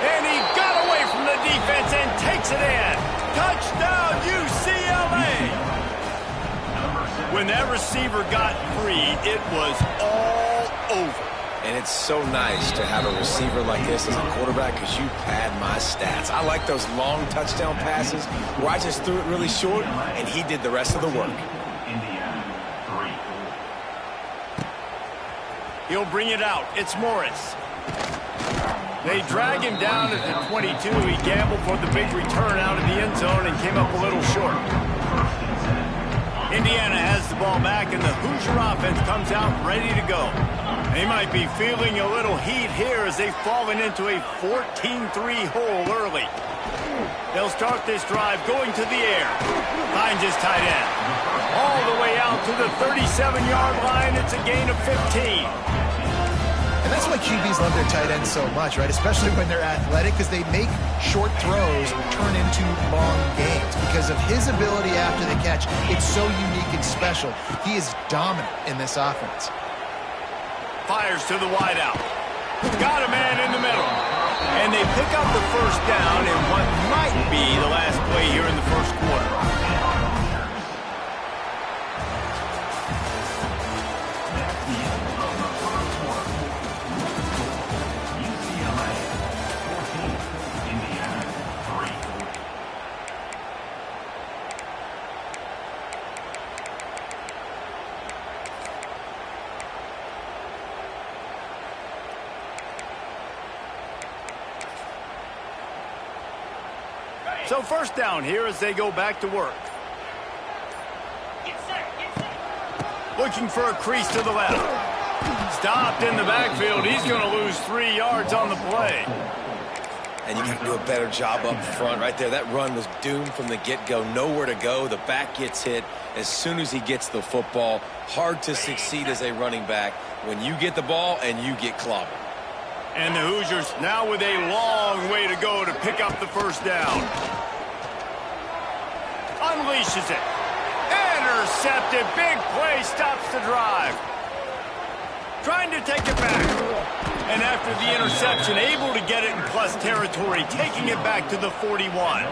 And he got away from the defense and takes it in. Touchdown, UCLA. When that receiver got free, it was all over. And it's so nice to have a receiver like this as a quarterback because you pad my stats. I like those long touchdown passes where I just threw it really short and he did the rest of the work. He'll bring it out. It's Morris. They drag him down at the 22. He gambled for the big return out of the end zone and came up a little short. Indiana has the ball back, and the Hoosier offense comes out ready to go. They might be feeling a little heat here as they've fallen into a 14-3 hole early. They'll start this drive going to the air. Finds his tight end. All the way out to the 37-yard line. It's a gain of 15. And that's why QBs love their tight ends so much, right? Especially when they're athletic, because they make short throws turn into long gains. Because of his ability after the catch, it's so unique and special. He is dominant in this offense. Fires to the wideout. Got a man in the middle. And they pick up the first down in what might be the last play here in the first quarter. So first down here as they go back to work. Get set, get set. Looking for a crease to the left. Stopped in the backfield. He's going to lose 3 yards on the play. And you got to do a better job up front right there. That run was doomed from the get-go. Nowhere to go. The back gets hit as soon as he gets the football. Hard to succeed as a running back when you get the ball and you get clobbered. And the Hoosiers now with a long way to go to pick up the first down. Unleashes it. Intercepted. Big play stops the drive. Trying to take it back. And after the interception, able to get it in plus territory, taking it back to the 41.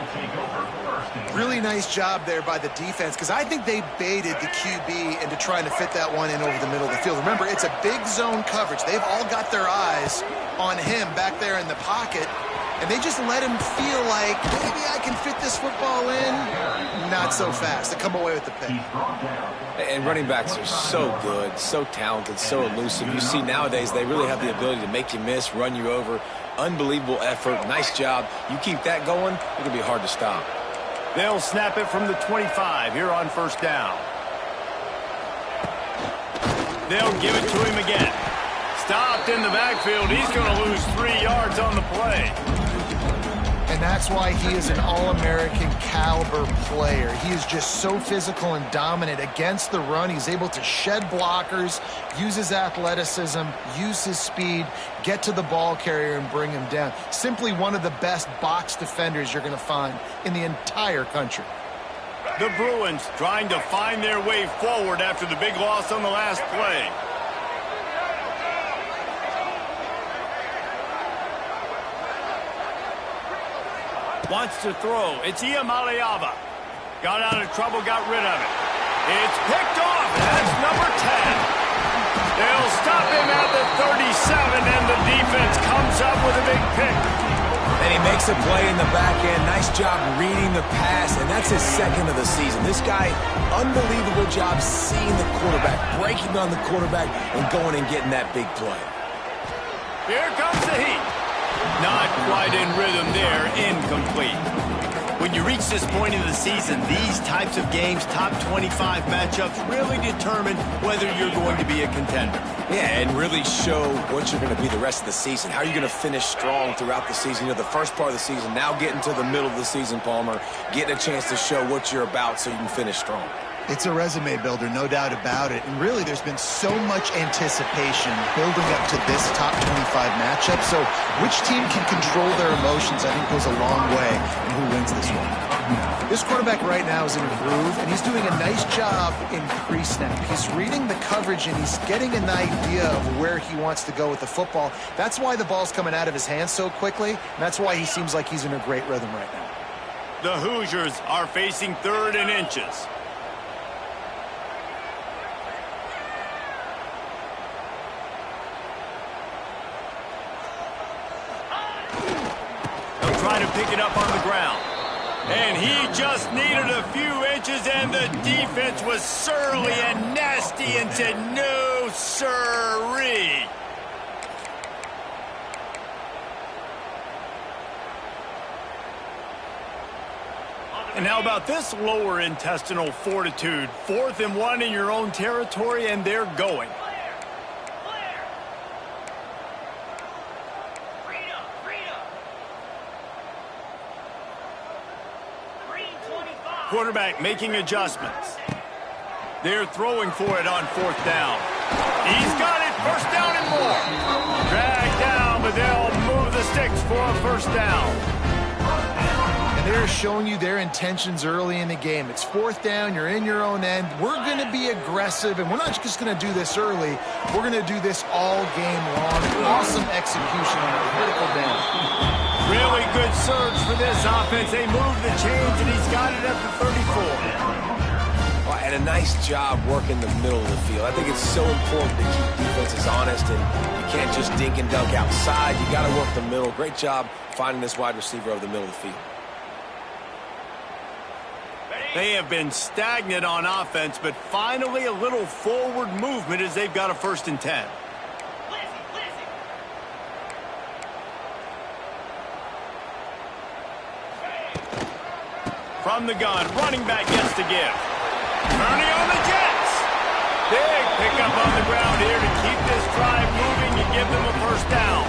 Really nice job there by the defense, because I think they baited the QB into trying to fit that one in over the middle of the field. Remember, it's a big zone coverage. They've all got their eyes on him back there in the pocket, and they just let him feel like, maybe I can fit this football in. Not so fast. They come away with the pick. And running backs are so good, so talented, so elusive. You see nowadays they really have the ability to make you miss, run you over. Unbelievable effort. Nice job. You keep that going, it'll be hard to stop. They'll snap it from the 25 here on first down. They'll give it to him again. Stopped in the backfield. He's going to lose 3 yards on the play. And that's why he is an All-American caliber player. He is just so physical and dominant against the run. He's able to shed blockers, use his athleticism, use his speed, get to the ball carrier and bring him down. Simply one of the best box defenders you're going to find in the entire country. The Bruins trying to find their way forward after the big loss on the last play. Wants to throw. It's Ncaa. Got out of trouble, got rid of it. It's picked off. That's number 10. They'll stop him at the 37, and the defense comes up with a big pick. And he makes a play in the back end. Nice job reading the pass, and that's his second of the season. This guy, unbelievable job seeing the quarterback, breaking on the quarterback, and going and getting that big play. Here comes the heat. Not quite in rhythm there, incomplete. When you reach this point in the season, these types of games, top 25 matchups, really determine whether you're going to be a contender. Yeah, and really show what you're going to be the rest of the season. How are you going to finish strong throughout the season? You know, the first part of the season, now getting to the middle of the season, Palmer, getting a chance to show what you're about so you can finish strong. It's a resume builder, no doubt about it. And really, there's been so much anticipation building up to this top 25 matchup. So which team can control their emotions, I think, goes a long way in who wins this one. This quarterback right now is in a groove, and he's doing a nice job in pre-snap. He's reading the coverage, and he's getting an idea of where he wants to go with the football. That's why the ball's coming out of his hands so quickly, and that's why he seems like he's in a great rhythm right now. The Hoosiers are facing 3rd and inches. Trying to pick it up on the ground. And he just needed a few inches, and the defense was surly and nasty and said, no, sirree. And how about this lower intestinal fortitude? 4th and 1 in your own territory, and they're going. Quarterback making adjustments. They're throwing for it on 4th down. He's got it. First down and more. Dragged down, but they'll move the sticks for a first down. And they're showing you their intentions early in the game. It's 4th down. You're in your own end. We're going to be aggressive, and we're not just going to do this early. We're going to do this all game long. Awesome execution on a critical down. Really good surge for this offense. They move the chains, and he's got it at the 34. Well, and a nice job working the middle of the field. I think it's so important to keep defenses honest, and you can't just dink and dunk outside. You got to work the middle. Great job finding this wide receiver over the middle of the field. They have been stagnant on offense, but finally a little forward movement as they've got a 1st and 10. From the gun, running back gets to give. Turning on the Jets. Big pickup on the ground here to keep this drive moving and give them a first down.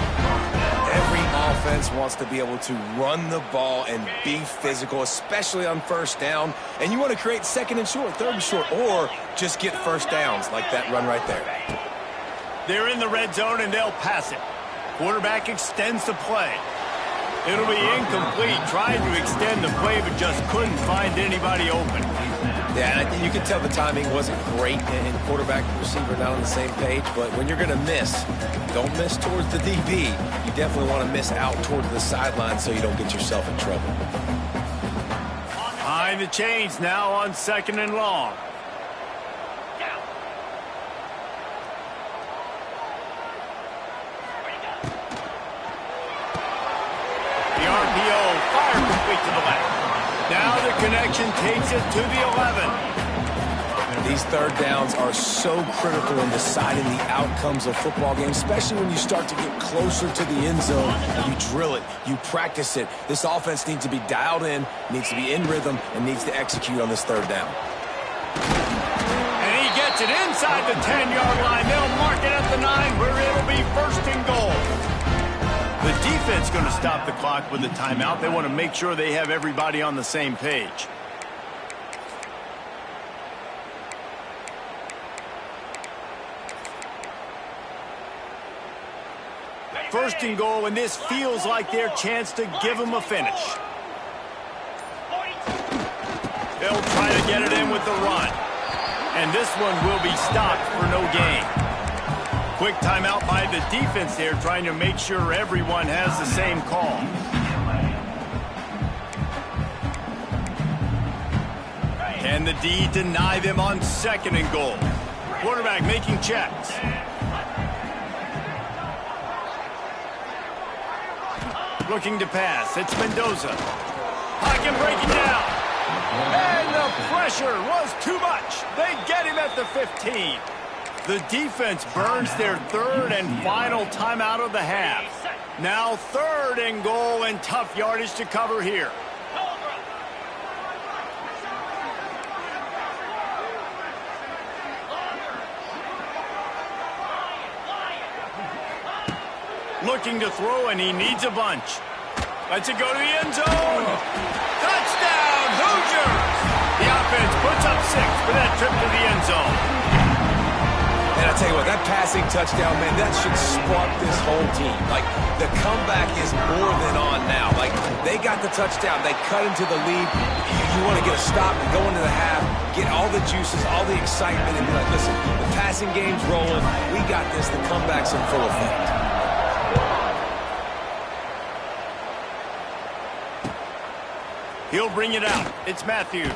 Every offense wants to be able to run the ball and be physical, especially on first down. And you want to create second and short, third and short, or just get first downs like that run right there. They're in the red zone, and they'll pass it. Quarterback extends the play. It'll be incomplete. Tried to extend the play, but just couldn't find anybody open. Yeah, and you can tell the timing wasn't great, and quarterback and receiver not on the same page. But when you're going to miss, don't miss towards the DB. You definitely want to miss out towards the sideline so you don't get yourself in trouble. Behind the chains now on 2nd and long. The RPO fired complete to the left. Now the connection takes it to the 11. These third downs are so critical in deciding the outcomes of football games, especially when you start to get closer to the end zone. You drill it, you practice it. This offense needs to be dialed in, needs to be in rhythm, and needs to execute on this third down. And he gets it inside the 10-yard line. They'll mark it at the 9 where it'll be 1st and goal. The defense going to stop the clock with a timeout. They want to make sure they have everybody on the same page. First and goal, and this feels like their chance to give them a finish. They'll try to get it in with the run. And this one will be stopped for no gain. Quick timeout by the defense there, trying to make sure everyone has the same call. Can the D deny them on 2nd and goal? Quarterback making checks. Looking to pass. It's Mendoza. Pocket breaking down. And the pressure was too much. They get him at the 15. The defense burns their 3rd and final timeout of the half. Now 3rd and goal, and tough yardage to cover here. Looking to throw, and he needs a bunch. Lets it go to the end zone. Touchdown, Hoosiers! The offense puts up 6 for that trip to the end zone. And I tell you what, that passing touchdown, man, that should spark this whole team. Like, the comeback is more than on now. Like, they got the touchdown. They cut into the lead. You want to get a stop and go into the half, get all the juices, all the excitement, and be like, listen, the passing game's rolling. We got this. The comeback's in full effect. He'll bring it out. It's Matthews.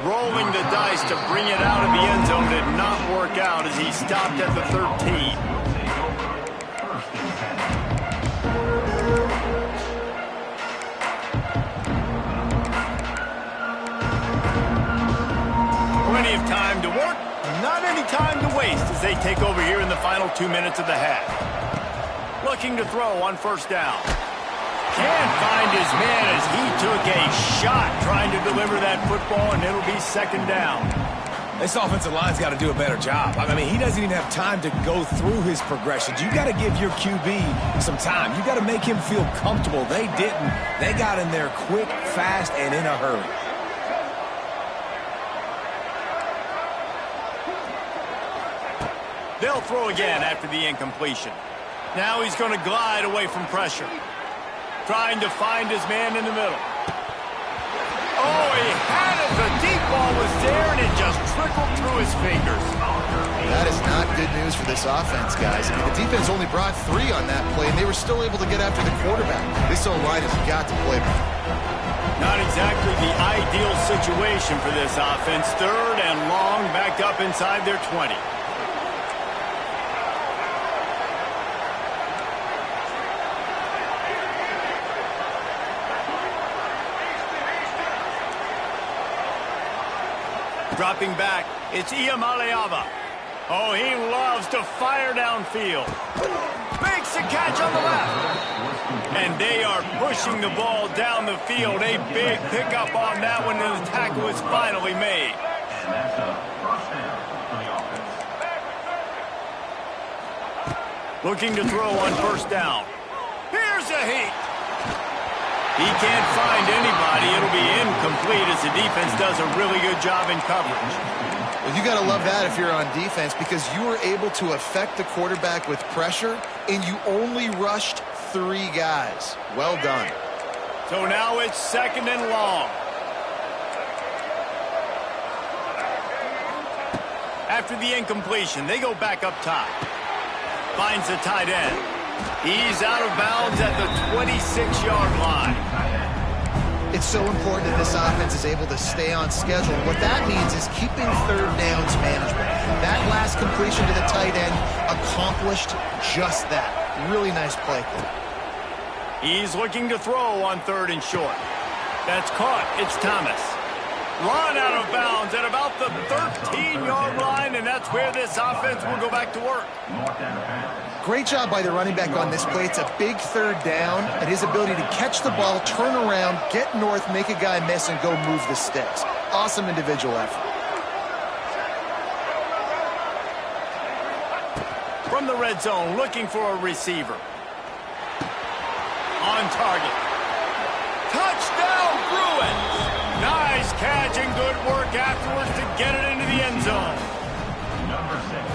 Rolling the dice to bring it out of the end zone did not work out as he stopped at the 13. Plenty of time to work, not any time to waste as they take over here in the final 2 minutes of the half. Looking to throw on 1st down. Can't find his man as he took a shot trying to deliver that football, and it'll be 2nd down. This offensive line's got to do a better job. I mean, he doesn't even have time to go through his progressions. You got to give your QB some time. You got to make him feel comfortable. They didn't. They got in there quick, fast, and in a hurry. They'll throw again after the incompletion. Now he's going to glide away from pressure. Trying to find his man in the middle. Oh, he had it. The deep ball was there, and it just trickled through his fingers. That is not good news for this offense, guys. I mean, the defense only brought 3 on that play, and they were still able to get after the quarterback. This O-line has got to play better. Not exactly the ideal situation for this offense. 3rd and long, backed up inside their 20. Dropping back, it's Ncaa. Oh, he loves to fire downfield. Makes the catch on the left. And they are pushing the ball down the field. A big pickup on that one, and the tackle is finally made. And that's a first down for the offense. Looking to throw on first down. Here's a heat. He can't find anybody. It'll be incomplete as the defense does a really good job in coverage. Well, you got to love that if you're on defense, because you were able to affect the quarterback with pressure, and you only rushed 3 guys. Well done. So now it's 2nd and long. After the incompletion, they go back up top. Finds the tight end. He's out of bounds at the 26-yard line. It's so important that this offense is able to stay on schedule. What that means is keeping third downs manageable. That last completion to the tight end accomplished just that. Really nice play. He's looking to throw on 3rd and short. That's caught. It's Thomas. Run out of bounds at about the 13-yard line, and that's where this offense will go back to work. Great job by the running back on this play. It's a big 3rd down, and his ability to catch the ball, turn around, get north, make a guy miss, and go move the sticks. Awesome individual effort. From the red zone, looking for a receiver. On target. Touchdown, Bruins! Nice catch and good work afterwards to get it into the end zone.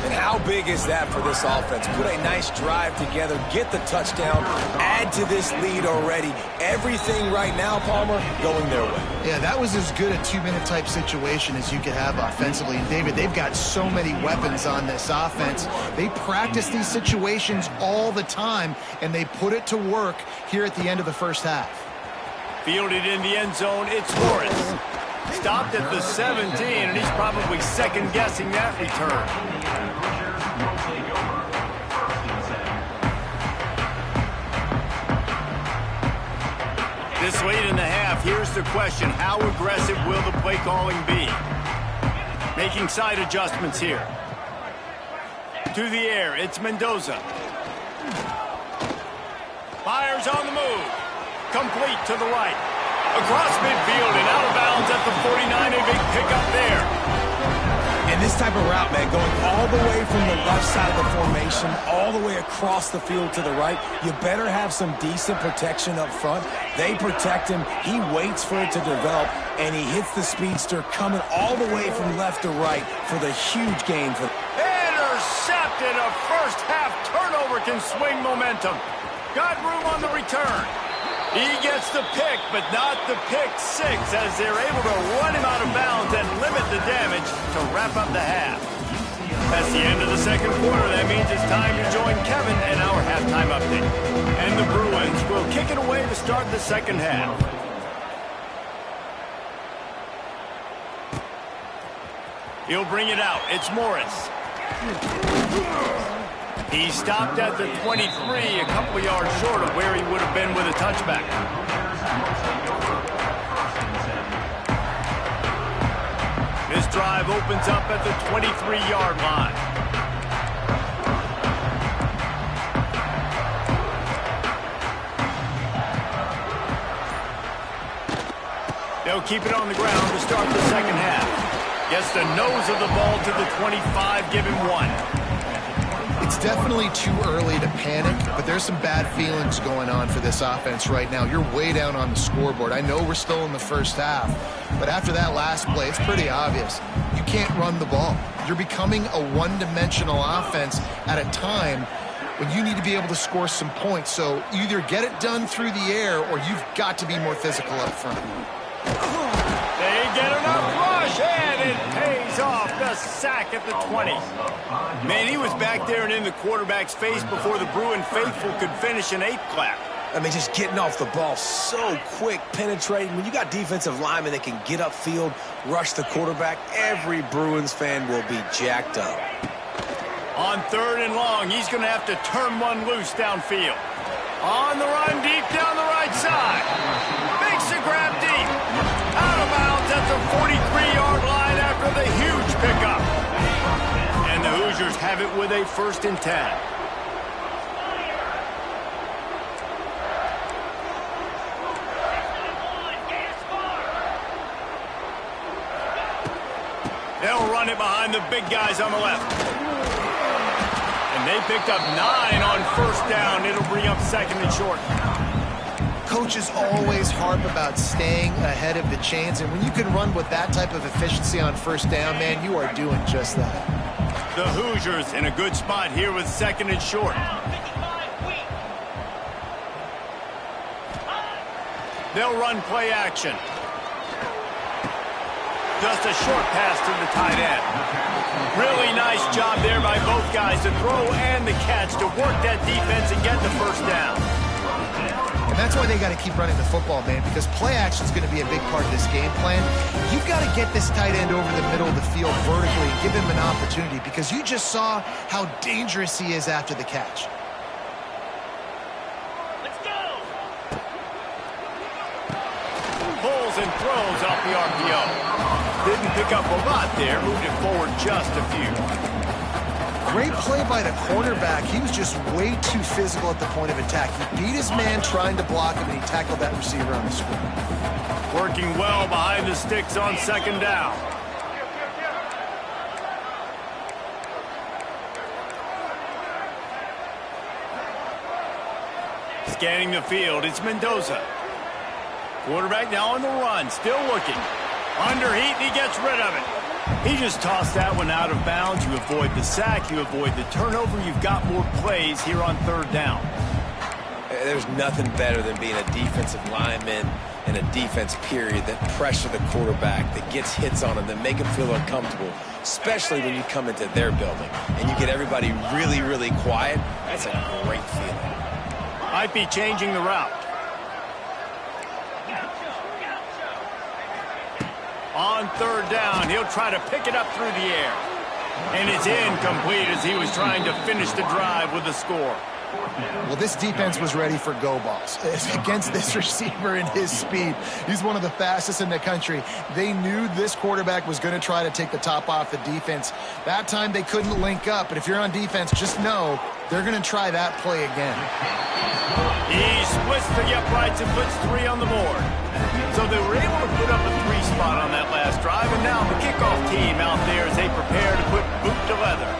And how big is that for this offense? Put a nice drive together, get the touchdown, add to this lead already. Everything right now, Palmer, going their way. Yeah, that was as good a 2-minute type situation as you could have offensively. And David, they've got so many weapons on this offense. They practice these situations all the time, and they put it to work here at the end of the first half. Fielded in the end zone, it's Morris. Stopped at the 17, and he's probably second-guessing that return. This late in the half, here's the question. How aggressive will the play calling be? Making side adjustments here. To the air, it's Mendoza. Fires on the move. Complete to the right. Across midfield and out of bounds at the 49. A big pickup there. And this type of route, man, going all the way from the left side of the formation, all the way across the field to the right, you better have some decent protection up front. They protect him. He waits for it to develop, and he hits the speedster coming all the way from left to right for the huge gain. Intercepted. A first-half turnover can swing momentum. Got room on the return. He gets the pick, but not the pick six, as they're able to run him out of bounds and limit the damage to wrap up the half. That's the end of the second quarter. That means it's time to join Kevin in our halftime update. And the Bruins will kick it away to start the second half. He'll bring it out. It's Morris. He stopped at the 23, a couple yards short of where he would have been with a touchback. This drive opens up at the 23-yard line. They'll keep it on the ground to start the second half. Gets the nose of the ball to the 25, give him 1. It's definitely too early to panic, but there's some bad feelings going on for this offense right now. You're way down on the scoreboard. I know we're still in the first half, but after that last play, it's pretty obvious. You can't run the ball. You're becoming a one-dimensional offense at a time when you need to be able to score some points. So either get it done through the air or you've got to be more physical up front. They get enough rush, and it pays off. The sack at the 20. Man, he was back there and in the quarterback's face before the Bruin faithful could finish an 8 clap. I mean, just getting off the ball so quick, penetrating. When you got defensive linemen that can get upfield, rush the quarterback, every Bruins fan will be jacked up. On 3rd and long, he's going to have to turn one loose downfield. On the run, deep down the right side. Makes the grab deep. Out of bounds at the 43-yard line after the huge pickup. And the Hoosiers have it with a 1st and 10. They'll run it behind the big guys on the left. And they picked up 9 on first down. It'll bring up second and short. Coaches always harp about staying ahead of the chains, and when you can run with that type of efficiency on first down, man, you are doing just that. The Hoosiers in a good spot here with second and short. They'll run play action. Just a short pass to the tight end. Really nice job there by both guys to throw and the catch to work that defense and get the first down. And that's why they got to keep running the football, man, because play action is going to be a big part of this game plan. You've got to get this tight end over the middle of the field vertically and give him an opportunity, because you just saw how dangerous he is after the catch. Let's go. Pulls and throws off the RPO. Didn't pick up a lot there, moved it forward just a few. Great play by the cornerback. He was just way too physical at the point of attack. He beat his man trying to block him, and he tackled that receiver on the screen. Working well behind the sticks on second down. Scanning the field, it's Mendoza. Quarterback now on the run, still looking. Under heat, and he gets rid of it. He just tossed that one out of bounds. You avoid the sack, you avoid the turnover. You've got more plays here on third down. There's nothing better than being a defensive lineman in a defense period that pressure the quarterback, that gets hits on him, that make him feel uncomfortable, especially when you come into their building and you get everybody really, really quiet. That's a great feeling. Might be changing the route. On third down, he'll try to pick it up through the air. And it's incomplete as he was trying to finish the drive with a score. Well, this defense was ready for go balls against this receiver and his speed. He's one of the fastest in the country. They knew this quarterback was going to try to take the top off the defense. That time they couldn't link up, but if you're on defense, just know they're going to try that play again. He splits the uprights and puts 3 on the board. So they were able to put up a 3 spot on that last drive, and now the kickoff team out there as they prepare to put boot to leather.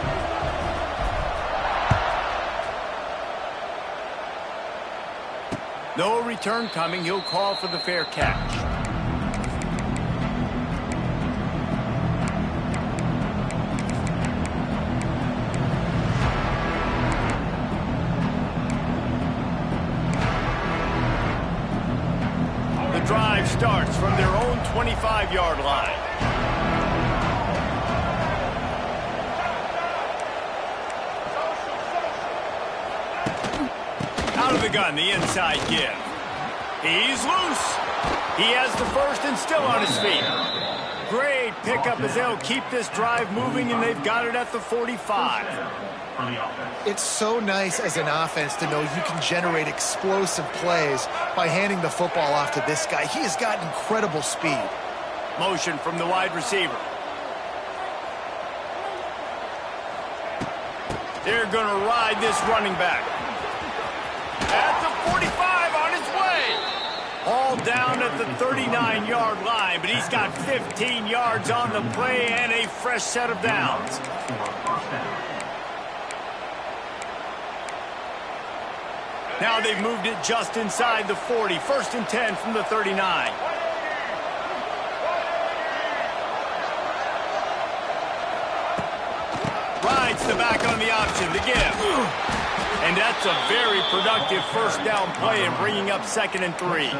No return coming. He'll call for the fair catch. The drive starts from their own 25-yard line. Out of the gun, the inside give. He's loose. He has the first and still on his feet. Great pickup as they'll keep this drive moving, and they've got it at the 45. It's so nice as an offense to know you can generate explosive plays by handing the football off to this guy. He has got incredible speed. Motion from the wide receiver. They're going to ride this running back. At the 45, on his way. All down at the 39-yard line, but he's got 15 yards on the play and a fresh set of downs. Now they've moved it just inside the 40. 1st and 10 from the 39. Rides the back on the option to give. And that's a very productive first down play and bringing up 2nd and 3.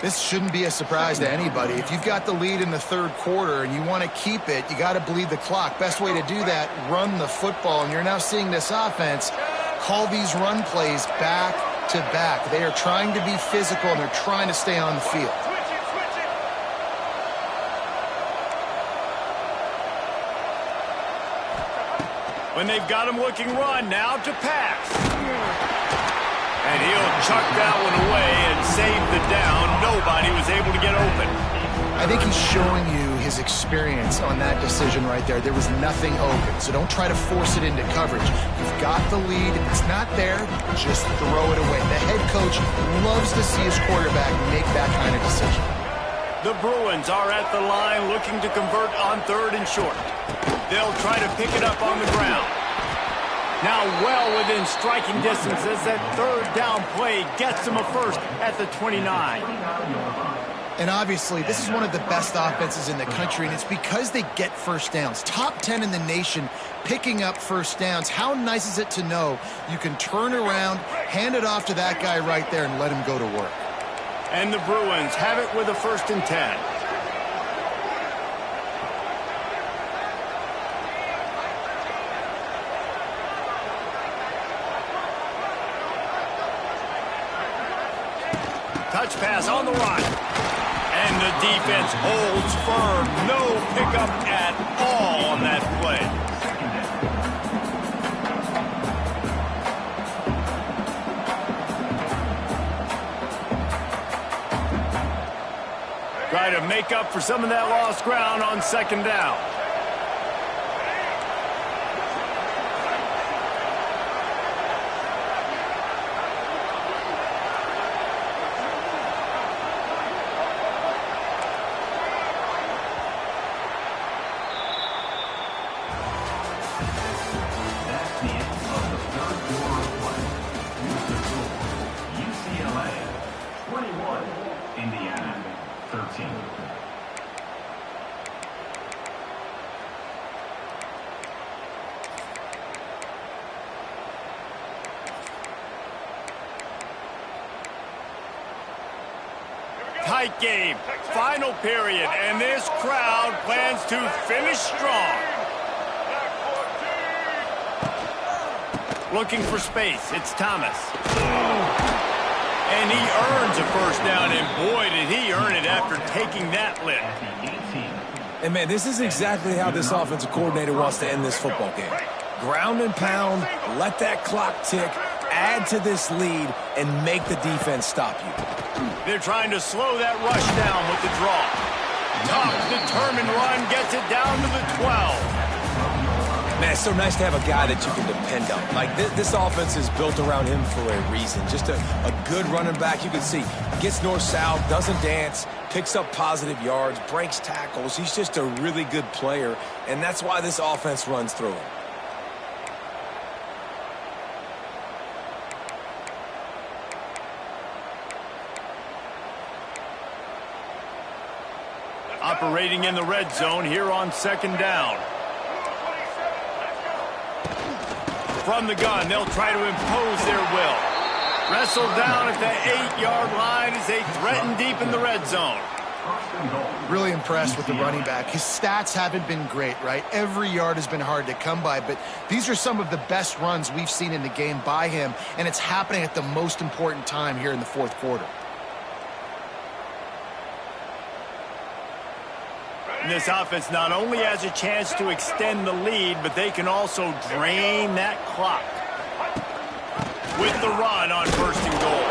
This shouldn't be a surprise to anybody. If you've got the lead in the third quarter and you want to keep it, you got to bleed the clock. Best way to do that, run the football. And you're now seeing this offense call these run plays back to back. They are trying to be physical, and they're trying to stay on the field. When they've got him looking run, now to pass. And he'll chuck that one away and save the down. Nobody was able to get open. I think he's showing you his experience on that decision right there. There was nothing open, so don't try to force it into coverage. You've got the lead. If it's not there, just throw it away. The head coach loves to see his quarterback make that kind of decision. The Bruins are at the line looking to convert on 3rd and short. They'll try to pick it up on the ground. Now well within striking distance as that 3rd down play gets them a first at the 29. And obviously, this is one of the best offenses in the country, and it's because they get first downs. Top 10 in the nation picking up first downs. How nice is it to know you can turn around, hand it off to that guy right there, and let him go to work. And the Bruins have it with a 1st and 10. Touch pass on the run. And the defense holds firm. No pickup at all on that play. Try to make up for some of that lost ground on 2nd down. That's the end of the 3rd quarter of play. Use the score. UCLA 21, Indiana 13. Tight game. Final period. And this crowd plans to finish strong. Looking for space. It's Thomas. And he earns a 1st down, and boy, did he earn it after taking that lift. And, man, this is exactly how this offensive coordinator wants to end this football game. Ground and pound, let that clock tick, add to this lead, and make the defense stop you. They're trying to slow that rush down with the draw. Tough, determined run gets it down to the 12. Man, it's so nice to have a guy that you can depend on. Like, this offense is built around him for a reason. Just a good running back. You can see, gets north-south, doesn't dance, picks up positive yards, breaks tackles. He's just a really good player, and that's why this offense runs through him. Operating in the red zone here on 2nd down. From the gun, they'll try to impose their will. Wrestled down at the 8-yard line as they threaten deep in the red zone. Really impressed with the running back. His stats haven't been great, right? Every yard has been hard to come by, but these are some of the best runs we've seen in the game by him, and it's happening at the most important time here in the 4th quarter. And this offense not only has a chance to extend the lead, but they can also drain that clock. With the run on 1st and goal.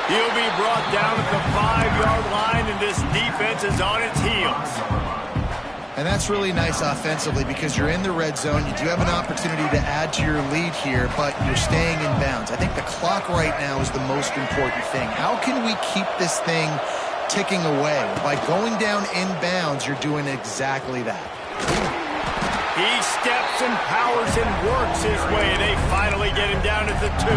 He'll be brought down at the 5-yard line, and this defense is on its heels. And that's really nice offensively because you're in the red zone. You do have an opportunity to add to your lead here, but you're staying in bounds. I think the clock right now is the most important thing. How can we keep this thing ticking away? By going down in bounds, you're doing exactly that. He steps and powers and works his way. They finally get him down at the 2.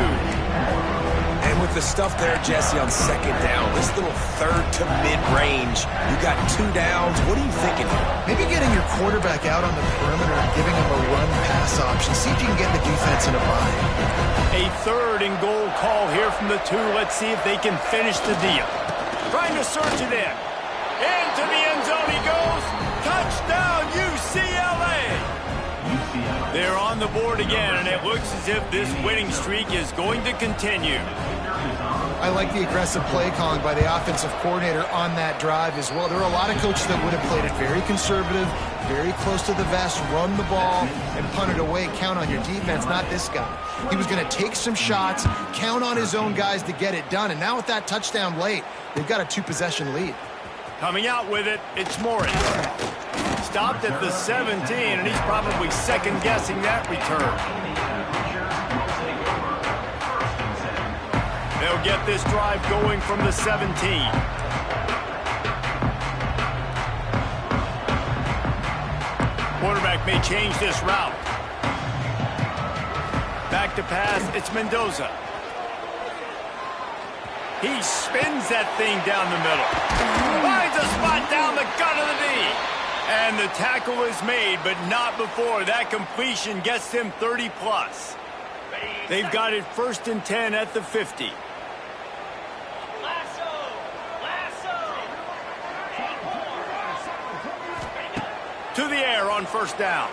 And with the stuff there, Jesse, on 2nd down, this little 3rd to mid-range, you got 2 downs. What are you thinking here? Maybe getting your quarterback out on the perimeter and giving him a run-pass option. See if you can get the defense in a bind. A 3rd and goal call here from the 2. Let's see if they can finish the deal. Trying to search it in. Into the end zone he goes. Touchdown, UCLA. They're on the board again, and it looks as if this winning streak is going to continue. I like the aggressive play calling by the offensive coordinator on that drive as well. There are a lot of coaches that would have played it very conservative, very close to the vest, run the ball, and punt it away, count on your defense, not this guy. He was going to take some shots, count on his own guys to get it done, and now with that touchdown late, they've got a 2-possession lead. Coming out with it, it's Morris. Stopped at the 17, and he's probably second-guessing that return. They'll get this drive going from the 17. Quarterback may change this route. Back to pass, it's Mendoza. He spins that thing down the middle. Finds a spot down the gut of the knee. And the tackle is made, but not before that completion gets them 30+. They've got it 1st and 10 at the 50. To the air on 1st down.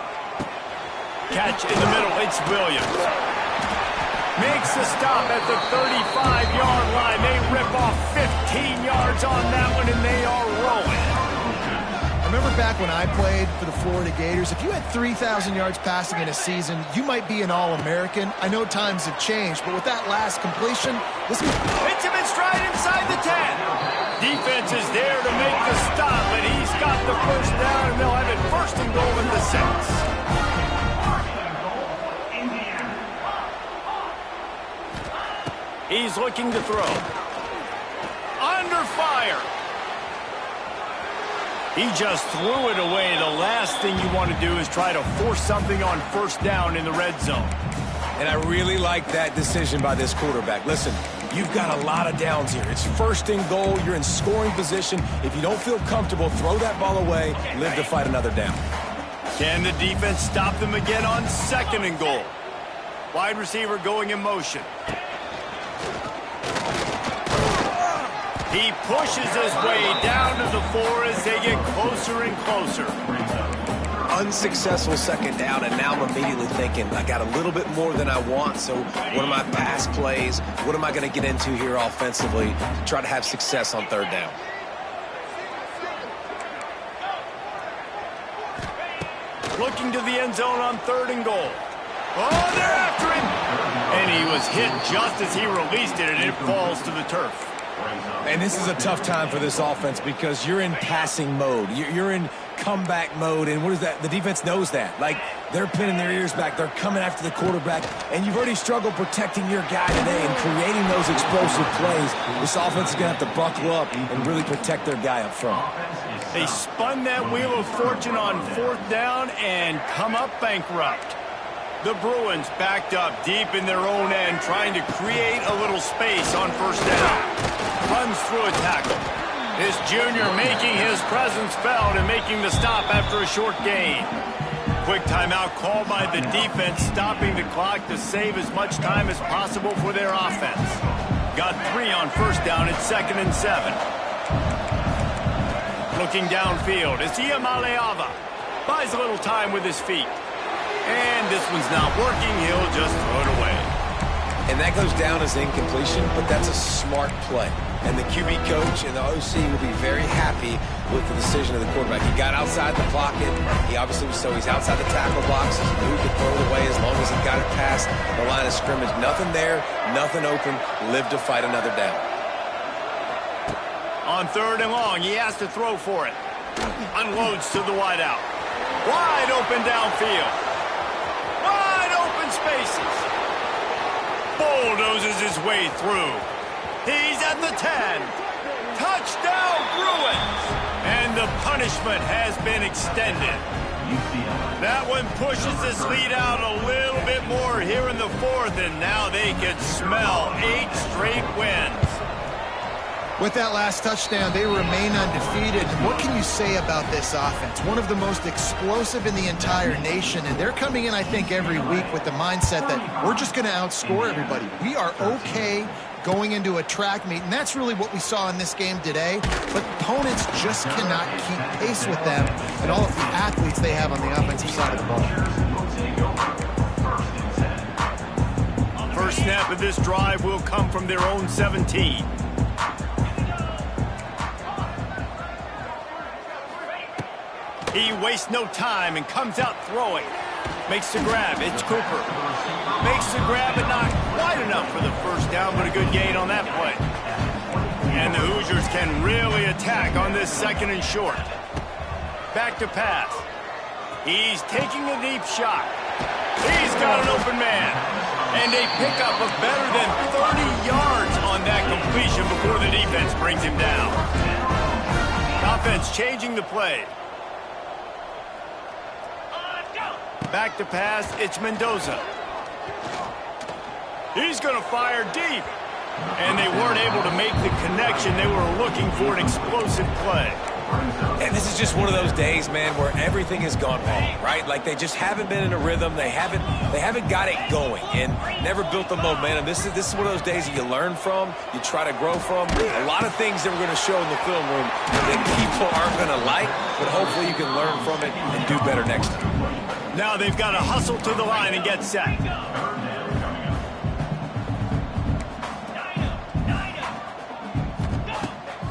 Catch in the middle, it's Williams. Makes the stop at the 35-yard line. They rip off 15 yards on that one, and they are rolling. I remember back when I played for the Florida Gators, if you had 3,000 yards passing in a season, you might be an All-American. I know times have changed, but with that last completion, this hits him in stride inside the 10. Defense is there to make the stop, but he's got the 1st down, and they'll have it 1st and goal at the 6. He's looking to throw. Under fire. He just threw it away. The last thing you want to do is try to force something on 1st down in the red zone. And I really like that decision by this quarterback. Listen, you've got a lot of downs here. It's 1st and goal. You're in scoring position. If you don't feel comfortable, throw that ball away. Live to fight another down. Can the defense stop them again on 2nd and goal? Wide receiver going in motion. He pushes his way down to the 4 as they get closer and closer. Unsuccessful 2nd down, and now I'm immediately thinking, I got a little bit more than I want, so what are my pass plays? What am I going to get into here offensively to try to have success on 3rd down? Looking to the end zone on 3rd and goal. Oh, they're after him! And he was hit just as he released it, and it falls to the turf. And this is a tough time for this offense because you're in passing mode. You're in comeback mode, and what is that? The defense knows that. Like, they're pinning their ears back. They're coming after the quarterback, and you've already struggled protecting your guy today and creating those explosive plays. This offense is going to have to buckle up and really protect their guy up front. They spun that wheel of fortune on 4th down and come up bankrupt. The Bruins backed up deep in their own end, trying to create a little space on 1st down. Runs through a tackle. This junior making his presence felt and making the stop after a short gain. Quick timeout called by the defense, stopping the clock to save as much time as possible for their offense. Got 3 on 1st down at 2nd and 7. Looking downfield, it's Ncaa. Buys a little time with his feet. And this one's not working. He'll just throw it away. And that goes down as incompletion, but that's a smart play. And the QB coach and the OC will be very happy with the decision of the quarterback. He got outside the pocket. He obviously was he's outside the tackle box. He knew he could throw it away as long as he got it past the line of scrimmage. Nothing there, nothing open. Live to fight another down. On 3rd and long, he has to throw for it. Unloads to the wideout. Wide open downfield. Wide open spaces. Bulldozes his way through. He's at the 10. Touchdown, Bruins. And the punishment has been extended. That one pushes this lead out a little bit more here in the 4th, and now they can smell 8 straight wins. With that last touchdown, they remain undefeated. What can you say about this offense? One of the most explosive in the entire nation, and they're coming in, I think, every week with the mindset that we're just going to outscore everybody. We are okay going into a track meet, and that's really what we saw in this game today. But opponents just cannot keep pace with them and all of the athletes they have on the offensive side of the ball. First snap of this drive will come from their own 17. He wastes no time and comes out throwing. Makes the grab. It's Cooper. Makes the grab, but not quite enough for the 1st down, but a good gain on that play. And the Hoosiers can really attack on this 2nd and short. Back to pass. He's taking a deep shot. He's got an open man. And they pick up a better than 30 yards on that completion before the defense brings him down. Offense changing the play. back to pass, it's Mendoza. He's going to fire deep. And they weren't able to make the connection. They were looking for an explosive play. And this is just one of those days, man, where everything has gone wrong, right? Like they just haven't been in a rhythm. They haven't got it going and never built the momentum. This is one of those days that you learn from, you try to grow from. A lot of things that we're going to show in the film room that people aren't going to like, but hopefully you can learn from it and do better next time. Now they've got to hustle to the line and get set.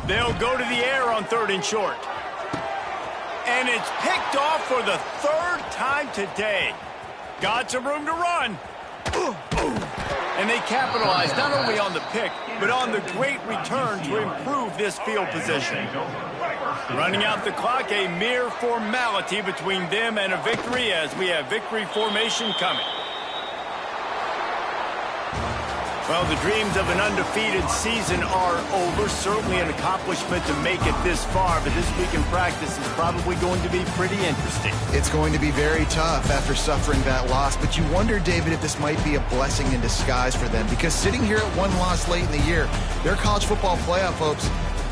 They'll go to the air on 3rd and short. And it's picked off for the 3rd time today. Got some room to run. And they capitalize not only on the pick, but on the great return to improve this field position. Running out the clock, a mere formality between them and a victory as we have victory formation coming. Well, the dreams of an undefeated season are over. Certainly an accomplishment to make it this far, but this week in practice is probably going to be pretty interesting. It's going to be very tough after suffering that loss, but you wonder, David, if this might be a blessing in disguise for them, because sitting here at one loss late in the year, their college football playoff hopes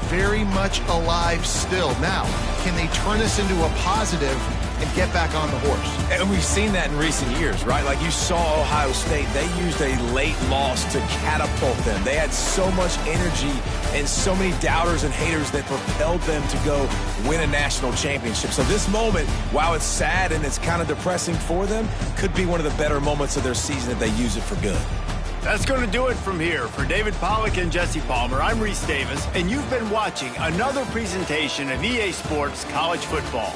very much alive still. Now, can they turn this into a positive and get back on the horse? And we've seen that in recent years, right? Like you saw Ohio State, they used a late loss to catapult them. They had so much energy and so many doubters and haters that propelled them to go win a national championship. So this moment, while it's sad and it's kind of depressing for them, could be one of the better moments of their season if they use it for good. That's going to do it from here. For David Pollack and Jesse Palmer, I'm Reese Davis, and you've been watching another presentation of EA Sports College Football.